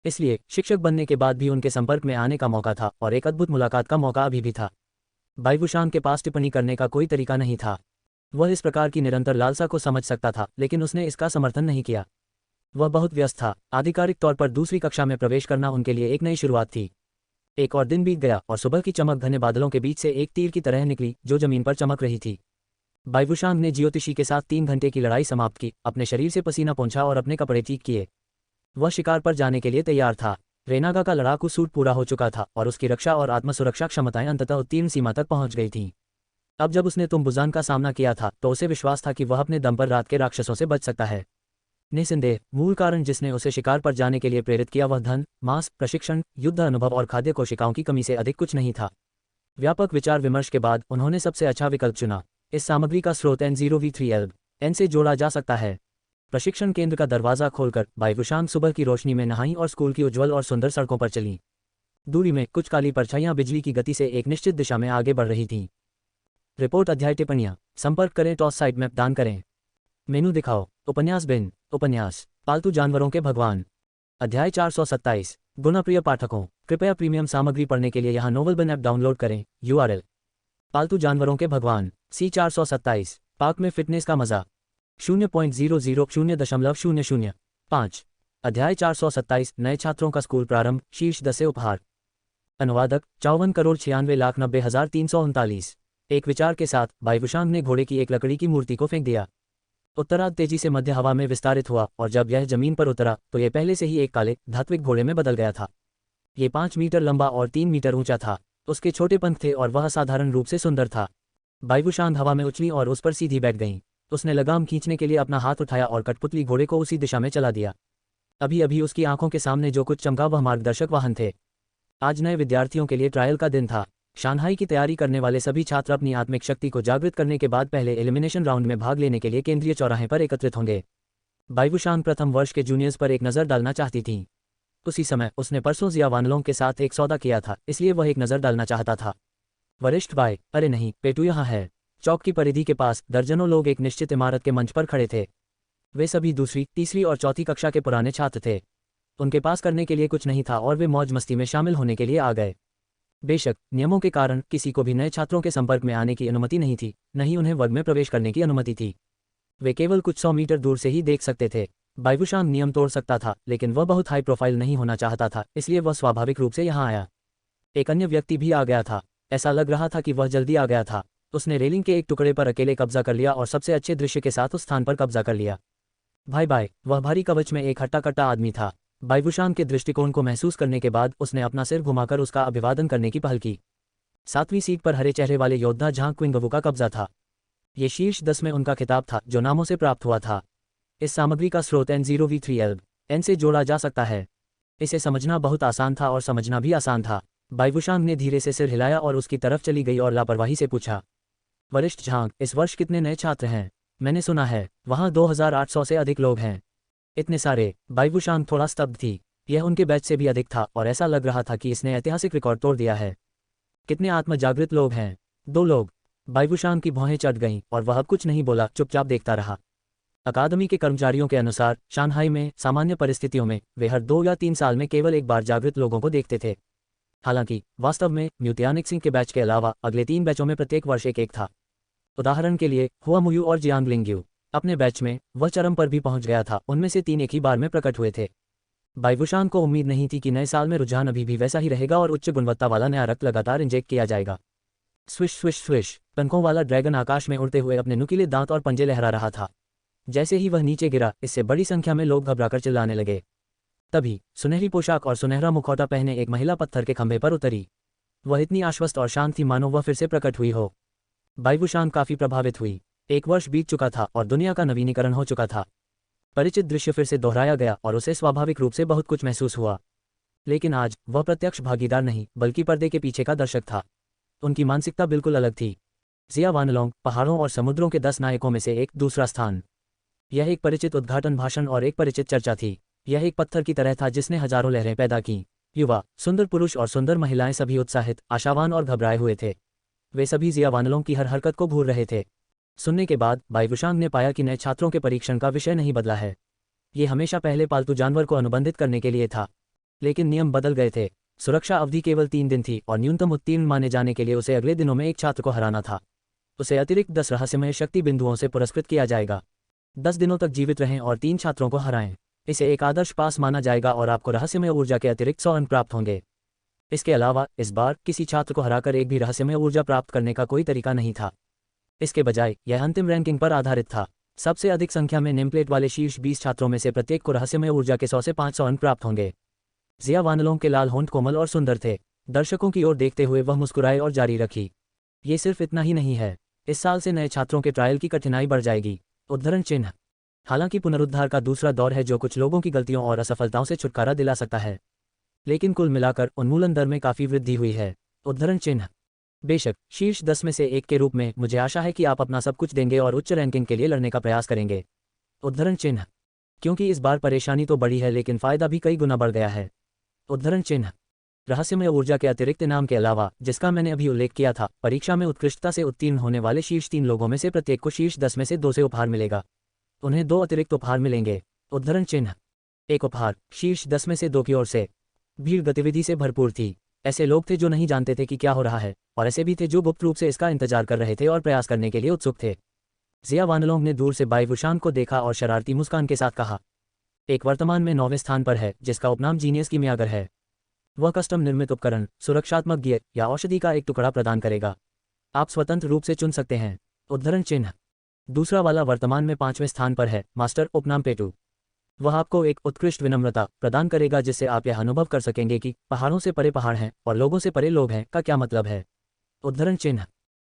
इसलिए शिक्षक बनने के बाद भी उनके संपर्क में आने का मौका था और एक अद्भुत मुलाकात का मौका अभी भी था। बाइवुशान के पास टिप्पणी करने का कोई तरीका नहीं था। वह इस प्रकार की निरंतर लालसा को समझ सकता था, लेकिन उसने इसका समर्थन नहीं किया। वह बहुत व्यस्त था। आधिकारिक तौर पर दूसरी कक्षा में प्रवेश करना उनके लिए एक नई शुरुआत थी। एक और दिन बीत गया और सुबह की चमक घने बादलों के बीच से एक तीर की तरह निकली जो जमीन पर चमक रही थी। बाइवुशांग ने ज्योतिषी के साथ 3 घंटे की लड़ाई समाप्त की, अपने शरीर से पसीना पोंछा और अपने कपड़े ठीक किए। वह शिकार पर जाने के लिए तैयार था। रेनागा का लड़ाकू सूट पूरा हो चुका था और उसकी रक्षा और आत्मसुरक्षा क्षमताएं अंततः उत्तीर्ण सीमा तक पहुंच गई थीं। अब जब उसने तुम्बुजान का सामना किया था तो उसे विश्वास था कि वह अपने दम पर रात के राक्षसों से बच सकता है। निस्संदेह मूल कारण जिसने उसे शिकार पर जाने के लिए प्रेरित किया वह धन, मांस, प्रशिक्षण, युद्ध अनुभव और खाद्य कोशिकाओं की कमी से अधिक कुछ नहीं था। व्यापक विचार विमर्श के बाद उन्होंने सबसे अच्छा विकल्प चुना। इस सामग्री का स्रोत N0V3L N से जोड़ा जा सकता है। प्रशिक्षण केंद्र का दरवाजा खोलकर बाइवुशांग सुबह की रोशनी में नहाई और स्कूल की उज्ज्वल और सुंदर सड़कों पर चली। दूरी में कुछ काली परछाइयां बिजली की गति से एक निश्चित दिशा में आगे बढ़ रही थीं। रिपोर्ट अध्याय टिप्पणियां संपर्क करें टॉस साइट मैप दान करें। मेनू दिखाओ। उपन्यास बिन उपन्यास पालतू जानवरों के भगवान। अध्याय 427। गुणप्रिय पाठकों, कृपया प्रीमियम सामग्री पढ़ने के लिए यहाँ नोवेल बिन ऐप डाउनलोड करें। URL पालतू जानवरों के भगवान C427। पार्क में फिटनेस का मजा 0.000.005। अध्याय 427। नए छात्रों का स्कूल प्रारंभ शीर्ष 10 से उपहार। अनुवादक 54,96,339। एक विचार के साथ बाइवुशांग ने घोड़े की एक लकड़ी की मूर्ति को फेंक दिया। उत्तरार्ध तेजी से मध्य हवा में विस्तारित हुआ और जब यह जमीन पर उतरा तो यह पहले से ही एक काले धात्विक घोड़े में बदल गया था। ये 5 मीटर लंबा और 3 मीटर ऊंचा था। उसके छोटे पंख थे और वह साधारण रूप से सुंदर था। बाइवुशांग हवा में उछली और उस पर सीधी बैठ गईं। उसने लगाम खींचने के लिए अपना हाथ उठाया और कठपुतली घोड़े को उसी दिशा में चला दिया। अभी अभी उसकी आंखों के सामने जो कुछ चमका वह मार्गदर्शक वाहन थे। आज नए विद्यार्थियों के लिए ट्रायल का दिन था। शांघाई की तैयारी करने वाले सभी छात्र अपनी आत्मिक शक्ति को जागृत करने के बाद पहले एलिमिनेशन राउंड में भाग लेने के लिए केंद्रीय चौराहे पर एकत्रित होंगे। बाइवुशांग प्रथम वर्ष के जूनियर्स पर एक नज़र डालना चाहती थीं। उसी समय उसने परसों जिया वानलोंग के साथ एक सौदा किया था, इसलिए वह एक नज़र डालना चाहता था। वरिष्ठ भाई, अरे नहीं, पेटू यहाँ है। चौक की परिधि के पास दर्जनों लोग एक निश्चित इमारत के मंच पर खड़े थे। वे सभी दूसरी, तीसरी और चौथी कक्षा के पुराने छात्र थे। उनके पास करने के लिए कुछ नहीं था और वे मौज मस्ती में शामिल होने के लिए आ गए। बेशक नियमों के कारण किसी को भी नए छात्रों के संपर्क में आने की अनुमति नहीं थी, न ही उन्हें वर्ग में प्रवेश करने की अनुमति थी। वे केवल कुछ 100 मीटर दूर से ही देख सकते थे। बाइवुशांग नियम तोड़ सकता था, लेकिन वह बहुत हाई प्रोफाइल नहीं होना चाहता था, इसलिए वह स्वाभाविक रूप से यहाँ आया। एक अन्य व्यक्ति भी आ गया था। ऐसा लग रहा था कि वह जल्दी आ गया था। उसने रेलिंग के एक टुकड़े पर अकेले कब्जा कर लिया और सबसे अच्छे दृश्य के साथ उस स्थान पर कब्जा कर लिया। भाई, वह भारी कवच में एक हट्टा कट्टा आदमी था। बाइवुशांग के दृष्टिकोण को महसूस करने के बाद उसने अपना सिर घुमाकर उसका अभिवादन करने की पहल की। 7वीं सीट पर हरे चेहरे वाले योद्धा झांग क्विंगवू का कब्जा था। ये शीर्ष 10 में उनका खिताब था जो नामों से प्राप्त हुआ था। इस सामग्री का स्रोत N0V3L N से जोड़ा जा सकता है। इसे समझना बहुत आसान था और समझना भी आसान था। बाइवुशांग ने धीरे से सिर हिलाया और उसकी तरफ चली गई और लापरवाही से पूछा, वरिष्ठ झांग, इस वर्ष कितने नए छात्र हैं? मैंने सुना है वहाँ 2800 से अधिक लोग हैं। इतने सारे? बाइवुशांग थोड़ा स्तब्ध थी। यह उनके बैच से भी अधिक था और ऐसा लग रहा था कि इसने ऐतिहासिक रिकॉर्ड तोड़ दिया है। कितने आत्मजागृत लोग हैं? 2 लोग। बाइवुशांग की भौहें चढ़ गईं और वह अब कुछ नहीं बोला, चुपचाप देखता रहा। अकादमी के कर्मचारियों के अनुसार शांघाई में सामान्य परिस्थितियों में वे हर 2 या 3 साल में केवल एक बार जागृत लोगों को देखते थे। हालांकि वास्तव में म्यूतियानिक्सिंग के बैच के अलावा अगले 3 बैचों में प्रत्येक वर्ष एक था। उदाहरण के लिए हुआमुयू और जियांगलिंग्यू। अपने बैच में वह चरम पर भी पहुंच गया था। उनमें से 3 एक ही बार में प्रकट हुए थे। बाइवुशांग को उम्मीद नहीं थी कि नए साल में रुझान अभी भी वैसा ही रहेगा और उच्च गुणवत्ता वाला नया रक्त लगातार इंजेक्ट किया जाएगा। Swish swish swish. पंखों वाला ड्रैगन आकाश में उड़ते हुए अपने नुकीले दांत और पंजे लहरा रहा था। जैसे ही वह नीचे गिरा, इससे बड़ी संख्या में लोग घबराकर चिल्लाने लगे। तभी सुनहरी पोशाक और सुनहरा मुखौटा पहने एक महिला पत्थर के खंभे पर उतरी। वह इतनी आश्वस्त और शांत थी मानो वह फिर से प्रकट हुई हो। बाइवुशान काफी प्रभावित हुई। 1 वर्ष बीत चुका था और दुनिया का नवीनीकरण हो चुका था। परिचित दृश्य फिर से दोहराया गया और उसे स्वाभाविक रूप से बहुत कुछ महसूस हुआ। लेकिन आज वह प्रत्यक्ष भागीदार नहीं बल्कि पर्दे के पीछे का दर्शक था। उनकी मानसिकता बिल्कुल अलग थी। जिया वानलोंग, पहाड़ों और समुद्रों के 10 नायकों में से एक, दूसरा स्थान। यह एक परिचित उद्घाटन भाषण और एक परिचित चर्चा थी। यह एक पत्थर की तरह था जिसने हजारों लहरें पैदा की। युवा, सुंदर पुरुष और सुंदर महिलाएं सभी उत्साहित, आशावान और घबराए हुए थे। वे सभी जिया वानलोंग की हर हरकत को भूल रहे थे। सुनने के बाद बाइवुशांग ने पाया कि नए छात्रों के परीक्षण का विषय नहीं बदला है। ये हमेशा पहले पालतू जानवर को अनुबंधित करने के लिए था। लेकिन नियम बदल गए थे। सुरक्षा अवधि केवल 3 दिन थी और न्यूनतम उत्तीर्ण माने जाने के लिए उसे अगले दिनों में एक छात्र को हराना था। उसे अतिरिक्त 10 रहस्यमय शक्ति बिंदुओं से पुरस्कृत किया जाएगा। 10 दिनों तक जीवित रहें और 3 छात्रों को हराएं। इसे एक आदर्श पास माना जाएगा और आपको रहस्यमय ऊर्जा के अतिरिक्त 100 अंक प्राप्त होंगे। इसके अलावा इस बार किसी छात्र को हराकर एक भी रहस्यमय ऊर्जा प्राप्त करने का कोई तरीका नहीं था। इसके बजाय यह अंतिम रैंकिंग पर आधारित था। सबसे अधिक संख्या में नेमप्लेट वाले शीर्ष 20 छात्रों में से प्रत्येक को रहस्यमय ऊर्जा के 100 से 500 अंक प्राप्त होंगे। जिया वानलोंग के लाल होंठ कोमल और सुंदर थे। दर्शकों की ओर देखते हुए वह मुस्कुराए और जारी रखी। ये सिर्फ इतना ही नहीं है, इस साल से नए छात्रों के ट्रायल की कठिनाई बढ़ जाएगी। उद्धरण चिन्ह। हालांकि पुनरुद्धार का दूसरा दौर है जो कुछ लोगों की गलतियों और असफलताओं से छुटकारा दिला सकता है, लेकिन कुल मिलाकर उन्मूलन दर में काफी वृद्धि हुई है। उद्धरण चिन्ह। बेशक शीर्ष 10 में से एक के रूप में मुझे आशा है कि आप अपना सब कुछ देंगे और उच्च रैंकिंग के लिए लड़ने का प्रयास करेंगे। उद्धरण चिन्ह। क्योंकि इस बार परेशानी तो बढ़ी है लेकिन फायदा भी कई गुना बढ़ गया है। उद्धरण चिन्ह। रहस्यमय ऊर्जा के अतिरिक्त इनाम के अलावा, जिसका मैंने अभी उल्लेख किया था, परीक्षा में उत्कृष्टता से उत्तीर्ण होने वाले शीर्ष 3 लोगों में से प्रत्येक को शीर्ष 10 में से 2 से उपहार मिलेगा। उन्हें 2 अतिरिक्त उपहार मिलेंगे। उद्धरण चिन्ह। एक उपहार शीर्ष 10 में से 2 की ओर से। भीड़ गतिविधि से भरपूर थी। ऐसे लोग थे जो नहीं जानते थे कि क्या हो रहा है, और ऐसे भी थे जो गुप्त रूप से इसका इंतजार कर रहे थे और प्रयास करने के लिए उत्सुक थे। जिया वानलोंग ने दूर से बाइवुशांग को देखा और शरारती मुस्कान के साथ कहा, एक वर्तमान में 9वें स्थान पर है जिसका उपनाम जीनियस की मियागर है। वह कस्टम निर्मित उपकरण, सुरक्षात्मक गियर या औषधि का एक टुकड़ा प्रदान करेगा। आप स्वतंत्र रूप से चुन सकते हैं। उद्धरण चिन्ह। दूसरा वाला वर्तमान में 5वें स्थान पर है, मास्टर, उपनाम पेटू। वह आपको एक उत्कृष्ट विनम्रता प्रदान करेगा जिससे आप यह अनुभव कर सकेंगे कि पहाड़ों से परे पहाड़ हैं और लोगों से परे लोग हैं का क्या मतलब है। उद्धरण चिन्ह।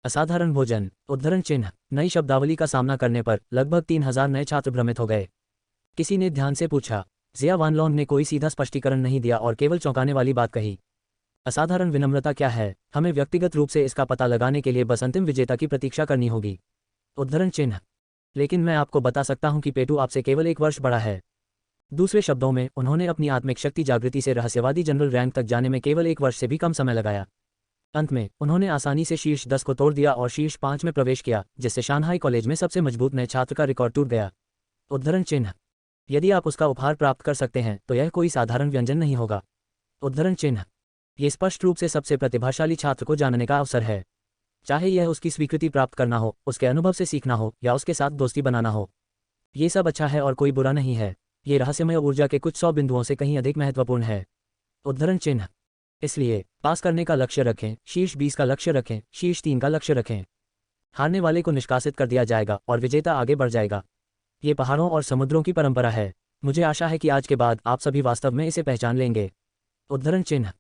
असाधारण भोजन। उद्धरण चिन्ह। नई शब्दावली का सामना करने पर लगभग 3000 नए छात्र भ्रमित हो गए। किसी ने ध्यान से पूछा। जिया वानलोंग ने कोई सीधा स्पष्टीकरण नहीं दिया और केवल चौंकाने वाली बात कही। असाधारण विनम्रता क्या है? हमें व्यक्तिगत रूप से इसका पता लगाने के लिए बस अंतिम विजेता की प्रतीक्षा करनी होगी। उद्धरण चिन्ह। लेकिन मैं आपको बता सकता हूं कि पेटू आपसे केवल 1 वर्ष बड़ा है। दूसरे शब्दों में, उन्होंने अपनी आत्मिक शक्ति जागृति से रहस्यवादी जनरल रैंक तक जाने में केवल 1 वर्ष से भी कम समय लगाया। अंत में उन्होंने आसानी से शीर्ष 10 को तोड़ दिया और शीर्ष 5 में प्रवेश किया, जिससे शांघाई कॉलेज में सबसे मजबूत नए छात्र का रिकॉर्ड टूट गया। उद्धरण चिन्ह। यदि आप उसका उपहार प्राप्त कर सकते हैं तो यह कोई साधारण व्यंजन नहीं होगा। उद्धरण चिन्ह। ये स्पष्ट रूप से सबसे प्रतिभाशाली छात्र को जानने का अवसर है। चाहे यह उसकी स्वीकृति प्राप्त करना हो, उसके अनुभव से सीखना हो या उसके साथ दोस्ती बनाना हो, ये सब अच्छा है और कोई बुरा नहीं है। ये रहस्यमय ऊर्जा के कुछ 100 बिंदुओं से कहीं अधिक महत्वपूर्ण है। उद्धरण चिन्ह। इसलिए पास करने का लक्ष्य रखें, शीर्ष 20 का लक्ष्य रखें, शीर्ष 3 का लक्ष्य रखें। हारने वाले को निष्कासित कर दिया जाएगा और विजेता आगे बढ़ जाएगा। ये पहाड़ों और समुद्रों की परंपरा है। मुझे आशा है कि आज के बाद आप सभी वास्तव में इसे पहचान लेंगे। उद्धरण चिन्ह।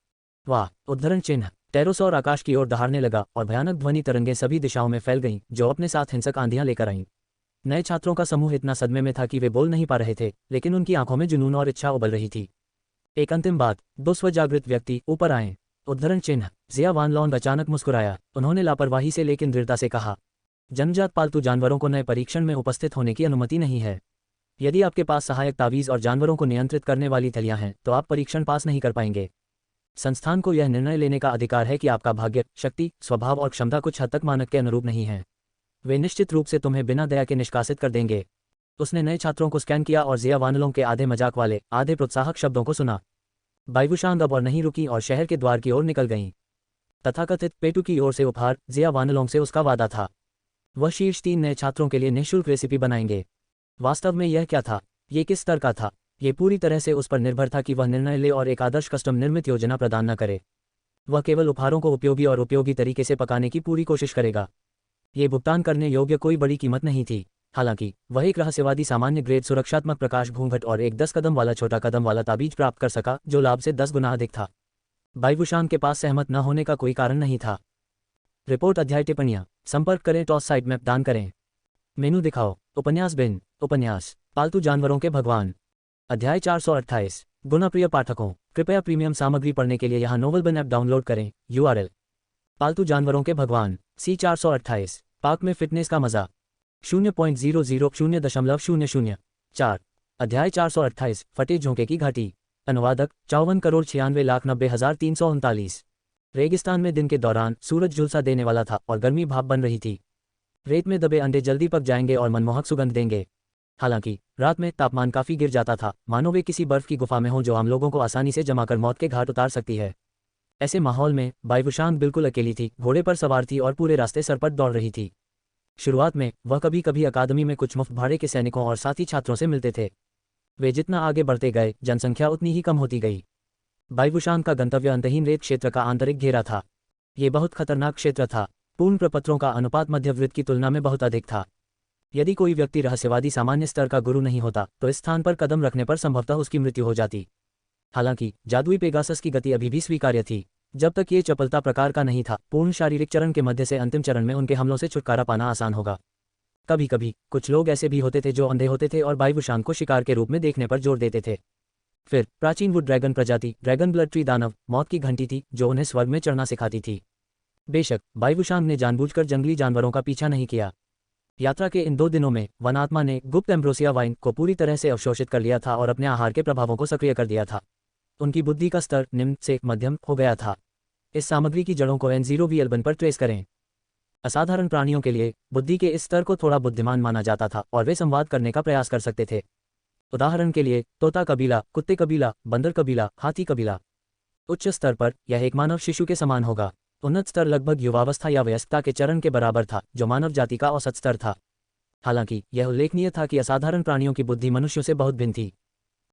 वाह। उद्धरण चिन्ह। टेरोसौर आकाश की ओर दहाड़ने लगा और भयानक ध्वनि तरंगें सभी दिशाओं में फैल गईं, जो अपने साथ हिंसक आंधियां लेकर आईं। नए छात्रों का समूह इतना सदमे में था कि वे बोल नहीं पा रहे थे, लेकिन उनकी आंखों में जुनून और इच्छा उबल रही थी। एक अंतिम बात, 2 स्वजागृत व्यक्ति ऊपर आए। उद्धरण चिन्ह। जिया वानलोंग अचानक मुस्कुराया। उन्होंने लापरवाही से लेकिन दृढ़ता से कहा, जन्मजात पालतू जानवरों को नए परीक्षण में उपस्थित होने की अनुमति नहीं है। यदि आपके पास सहायक तावीज़ और जानवरों को नियंत्रित करने वाली थैलियां हैं तो आप परीक्षण पास नहीं कर पाएंगे। संस्थान को यह निर्णय लेने का अधिकार है कि आपका भाग्य, शक्ति, स्वभाव और क्षमता कुछ हद तक मानक के अनुरूप नहीं है। वे निश्चित रूप से तुम्हें बिना दया के निष्कासित कर देंगे। उसने नए छात्रों को स्कैन किया और जिया वानलोंग के आधे मजाक वाले, आधे प्रोत्साहक शब्दों को सुना। बाइवुशांग अब और नहीं रुकी और शहर के द्वार की ओर निकल गईं। तथाकथित पेटू की ओर से उपहार, जिया वानलोंग से उसका वादा था। वह शीर्ष 3 नए छात्रों के लिए निःशुल्क रेसिपी बनाएंगे। वास्तव में यह क्या था? ये किस स्तर का था? ये पूरी तरह से उस पर निर्भर था कि वह निर्णय ले और एक आदर्श कस्टम निर्मित योजना प्रदान न करे। वह केवल उपहारों को उपयोगी और उपयोगी तरीके से पकाने की पूरी कोशिश करेगा। ये भुगतान करने योग्य कोई बड़ी कीमत नहीं थी। हालांकि वह एक रहस्यवादी सामान्य ग्रेड सुरक्षात्मक प्रकाश घूंघट और एक 10 कदम वाला छोटा कदम वाला ताबीज प्राप्त कर सका, जो लाभ से 10 गुना अधिक था। बाइवुशान के पास सहमत न होने का कोई कारण नहीं था। रिपोर्ट अध्याय टिप्पणियां संपर्क करें टॉस साइट मैप दान करें। मेनू दिखाओ। उपन्यास बिन उपन्यास पालतू जानवरों के भगवान अध्याय 428। गुणप्रिय पाठकों, कृपया प्रीमियम सामग्री पढ़ने के लिए यहाँ नोवेल बिन ऐप डाउनलोड करें। URL पालतू जानवरों के भगवान C428। पार्क में फिटनेस का मजा 0.000.0004। अध्याय 428। फटे झोंके की घाटी। अनुवादक 54,96,90,339। रेगिस्तान में दिन के दौरान सूरज झुलसा देने वाला था और गर्मी भाप बन रही थी। रेत में दबे अंडे जल्दी पक जाएंगे और मनमोहक सुगंध देंगे। हालांकि रात में तापमान काफी गिर जाता था, मानो वे किसी बर्फ की गुफा में हों जो आम लोगों को आसानी से जमाकर मौत के घाट उतार सकती है। ऐसे माहौल में बाइवुशान बिल्कुल अकेली थी, घोड़े पर सवार थी और पूरे रास्ते सरपट दौड़ रही थी। शुरुआत में वह कभी कभी अकादमी में कुछ मुफ्त भाड़े के सैनिकों और साथी छात्रों से मिलते थे। वे जितना आगे बढ़ते गए, जनसंख्या उतनी ही कम होती गई। बाइवुशान का गंतव्य अंतहीन रेत क्षेत्र का आंतरिक घेरा था। ये बहुत खतरनाक क्षेत्र था। पूर्ण प्रपत्रों का अनुपात मध्यवृत्त की तुलना में बहुत अधिक था। यदि कोई व्यक्ति रहस्यवादी सामान्य स्तर का गुरु नहीं होता तो इस स्थान पर कदम रखने पर संभवतः उसकी मृत्यु हो जाती। हालांकि जादुई पेगासस की गति अभी भी स्वीकार्य थी। जब तक ये चपलता प्रकार का नहीं था, पूर्ण शारीरिक चरण के मध्य से अंतिम चरण में उनके हमलों से छुटकारा पाना आसान होगा। कभी कभी कुछ लोग ऐसे भी होते थे जो अंधे होते थे और बाइवुशान को शिकार के रूप में देखने पर जोर देते थे। फिर प्राचीन वुड ड्रैगन प्रजाति ड्रैगन ब्लड ट्री दानव मौत की घंटी थी जो उन्हें स्वर्ग में चढ़ना सिखाती थी। बेशक बाइवुशान ने जानबूझकर जंगली जानवरों का पीछा नहीं किया। यात्रा के इन 2 दिनों में वनात्मा ने गुप्त एम्ब्रोसिया वाइन को पूरी तरह से अवशोषित कर लिया था और अपने आहार के प्रभावों को सक्रिय कर दिया था। उनकी बुद्धि का स्तर निम्न से मध्यम हो गया था। इस सामग्री की जड़ों को N0V11 पर ट्रेस करें। असाधारण प्राणियों के लिए बुद्धि के इस स्तर को थोड़ा बुद्धिमान माना जाता था और वे संवाद करने का प्रयास कर सकते थे। उदाहरण के लिए तोता कबीला, कुत्ते कबीला, बंदर कबीला, हाथी कबीला। उच्च स्तर पर यह एक मानव शिशु के समान होगा। उन्नत स्तर लगभग युवावस्था या वयस्कता के चरण के बराबर था, जो मानव जाति का औसत स्तर था। हालांकि यह उल्लेखनीय था कि असाधारण प्राणियों की बुद्धि मनुष्यों से बहुत भिन्न थी।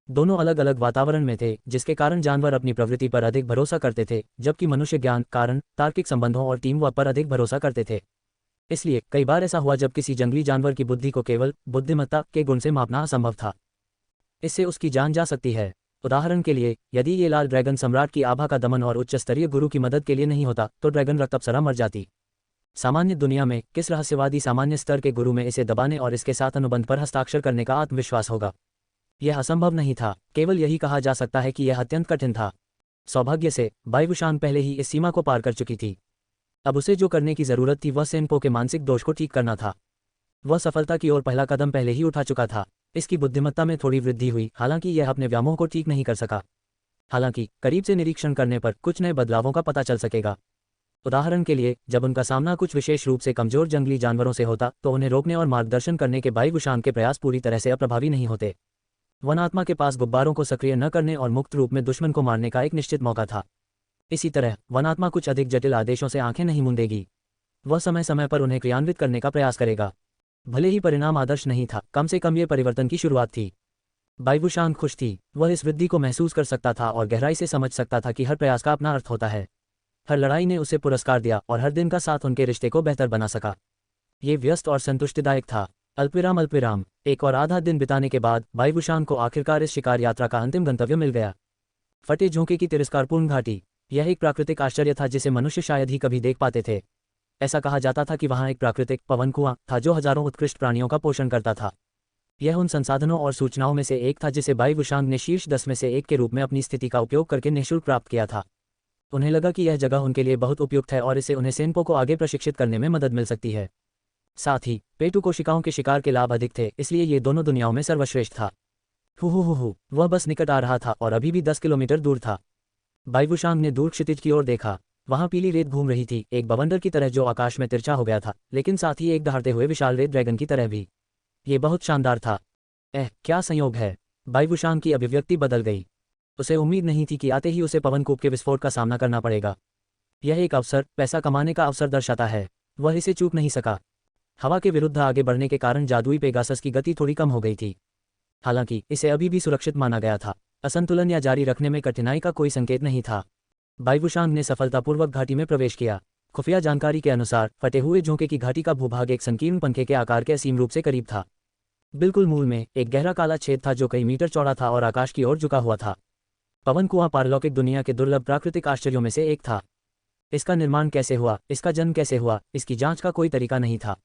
दोनों अलग अलग वातावरण में थे, जिसके कारण जानवर अपनी प्रवृत्ति पर अधिक भरोसा करते थे, जबकि मनुष्य ज्ञान, कारण, तार्किक संबंधों और टीम वर्क पर अधिक भरोसा करते थे। इसलिए कई बार ऐसा हुआ जब किसी जंगली जानवर की बुद्धि को केवल बुद्धिमत्ता के गुण से मापना असंभव था। इससे उसकी जान जा सकती है। उदाहरण के लिए, यदि ये लाल ड्रैगन सम्राट की आभा का दमन और उच्च स्तरीय गुरु की मदद के लिए नहीं होता तो ड्रैगन रक्त अप्सरा मर जाती। सामान्य दुनिया में किस रहस्यवादी सामान्य स्तर के गुरु में इसे दबाने और इसके साथ अनुबंध पर हस्ताक्षर करने का आत्मविश्वास होगा? यह असंभव नहीं था, केवल यही कहा जा सकता है कि यह अत्यंत कठिन था। सौभाग्य से बाइवुशान पहले ही इस सीमा को पार कर चुकी थी। अब उसे जो करने की जरूरत थी वह सेनपो के मानसिक दोष को ठीक करना था। वह सफलता की ओर पहला कदम पहले ही उठा चुका था। इसकी बुद्धिमत्ता में थोड़ी वृद्धि हुई, हालांकि यह अपने व्यामोह को ठीक नहीं कर सका। हालांकि करीब से निरीक्षण करने पर कुछ नए बदलावों का पता चल सकेगा। उदाहरण के लिए, जब उनका सामना कुछ विशेष रूप से कमजोर जंगली जानवरों से होता तो उन्हें रोकने और मार्गदर्शन करने के बाइवुशान के प्रयास पूरी तरह से अप्रभावी नहीं होते। वनात्मा के पास गुब्बारों को सक्रिय न करने और मुक्त रूप में दुश्मन को मारने का एक निश्चित मौका था। इसी तरह वनात्मा कुछ अधिक जटिल आदेशों से आंखें नहीं मूंदेगी। वह समय समय पर उन्हें क्रियान्वित करने का प्रयास करेगा। भले ही परिणाम आदर्श नहीं था, कम से कम ये परिवर्तन की शुरुआत थी। बाइवुशान खुश थी। वह इस वृद्धि को महसूस कर सकता था और गहराई से समझ सकता था कि हर प्रयास का अपना अर्थ होता है। हर लड़ाई ने उसे पुरस्कार दिया और हर दिन का साथ उनके रिश्ते को बेहतर बना सका। ये व्यस्त और संतुष्टिदायक था। अल्पविराम एक और आधा दिन बिताने के बाद बाइवुशान को आखिरकार इस शिकार यात्रा का अंतिम गंतव्य मिल गया। फटे झोंके की तिरस्कारपूर्ण घाटी। यह एक प्राकृतिक आश्चर्य था जिसे मनुष्य शायद ही कभी देख पाते थे। ऐसा कहा जाता था कि वहां एक प्राकृतिक पवन कुआं था जो हजारों उत्कृष्ट प्राणियों का पोषण करता था। यह उन संसाधनों और सूचनाओं में से एक था जिसे बाइवुशान ने शीर्ष 10 में से एक के रूप में अपनी स्थिति का उपयोग करके निःशुल्क प्राप्त किया था। उन्हें लगा कि यह जगह उनके लिए बहुत उपयुक्त है और इससे उन्हें सेनपो को आगे प्रशिक्षित करने में मदद मिल सकती है। साथ ही पेटू कोशिकाओं के शिकार के लाभ अधिक थे, इसलिए ये दोनों दुनियाओं में सर्वश्रेष्ठ था। वह बस निकट आ रहा था और अभी भी 10 किलोमीटर दूर था। बाइवुशान ने दूर क्षितिज की ओर देखा। वहां पीली रेत घूम रही थी, एक बवंडर की तरह जो आकाश में तिरछा हो गया था, लेकिन साथ ही एक दहाड़ते हुए विशाल रेत ड्रैगन की तरह भी। ये बहुत शानदार था। क्या संयोग है! बाइवुशान की अभिव्यक्ति बदल गई। उसे उम्मीद नहीं थी कि आते ही उसे पवनकूप के विस्फोट का सामना करना पड़ेगा। यह एक अवसर, पैसा कमाने का अवसर दर्शाता है। वह इसे चूक नहीं सका। हवा के विरुद्ध आगे बढ़ने के कारण जादुई पेगासस की गति थोड़ी कम हो गई थी। हालांकि इसे अभी भी सुरक्षित माना गया था। असंतुलन या जारी रखने में कठिनाई का कोई संकेत नहीं था। बाइवुशान ने सफलतापूर्वक घाटी में प्रवेश किया। खुफिया जानकारी के अनुसार फटे हुए झोंके की घाटी का भूभाग एक संकीर्ण पंखे के आकार के असीम रूप से करीब था। बिल्कुल मूल में एक गहरा काला छेद था जो कई मीटर चौड़ा था और आकाश की ओर झुका हुआ था। पवन कुआं पारलौकिक दुनिया के दुर्लभ प्राकृतिक आश्चर्यों में से एक था। इसका निर्माण कैसे हुआ, इसका जन्म कैसे हुआ, इसकी जांच का कोई तरीका नहीं था।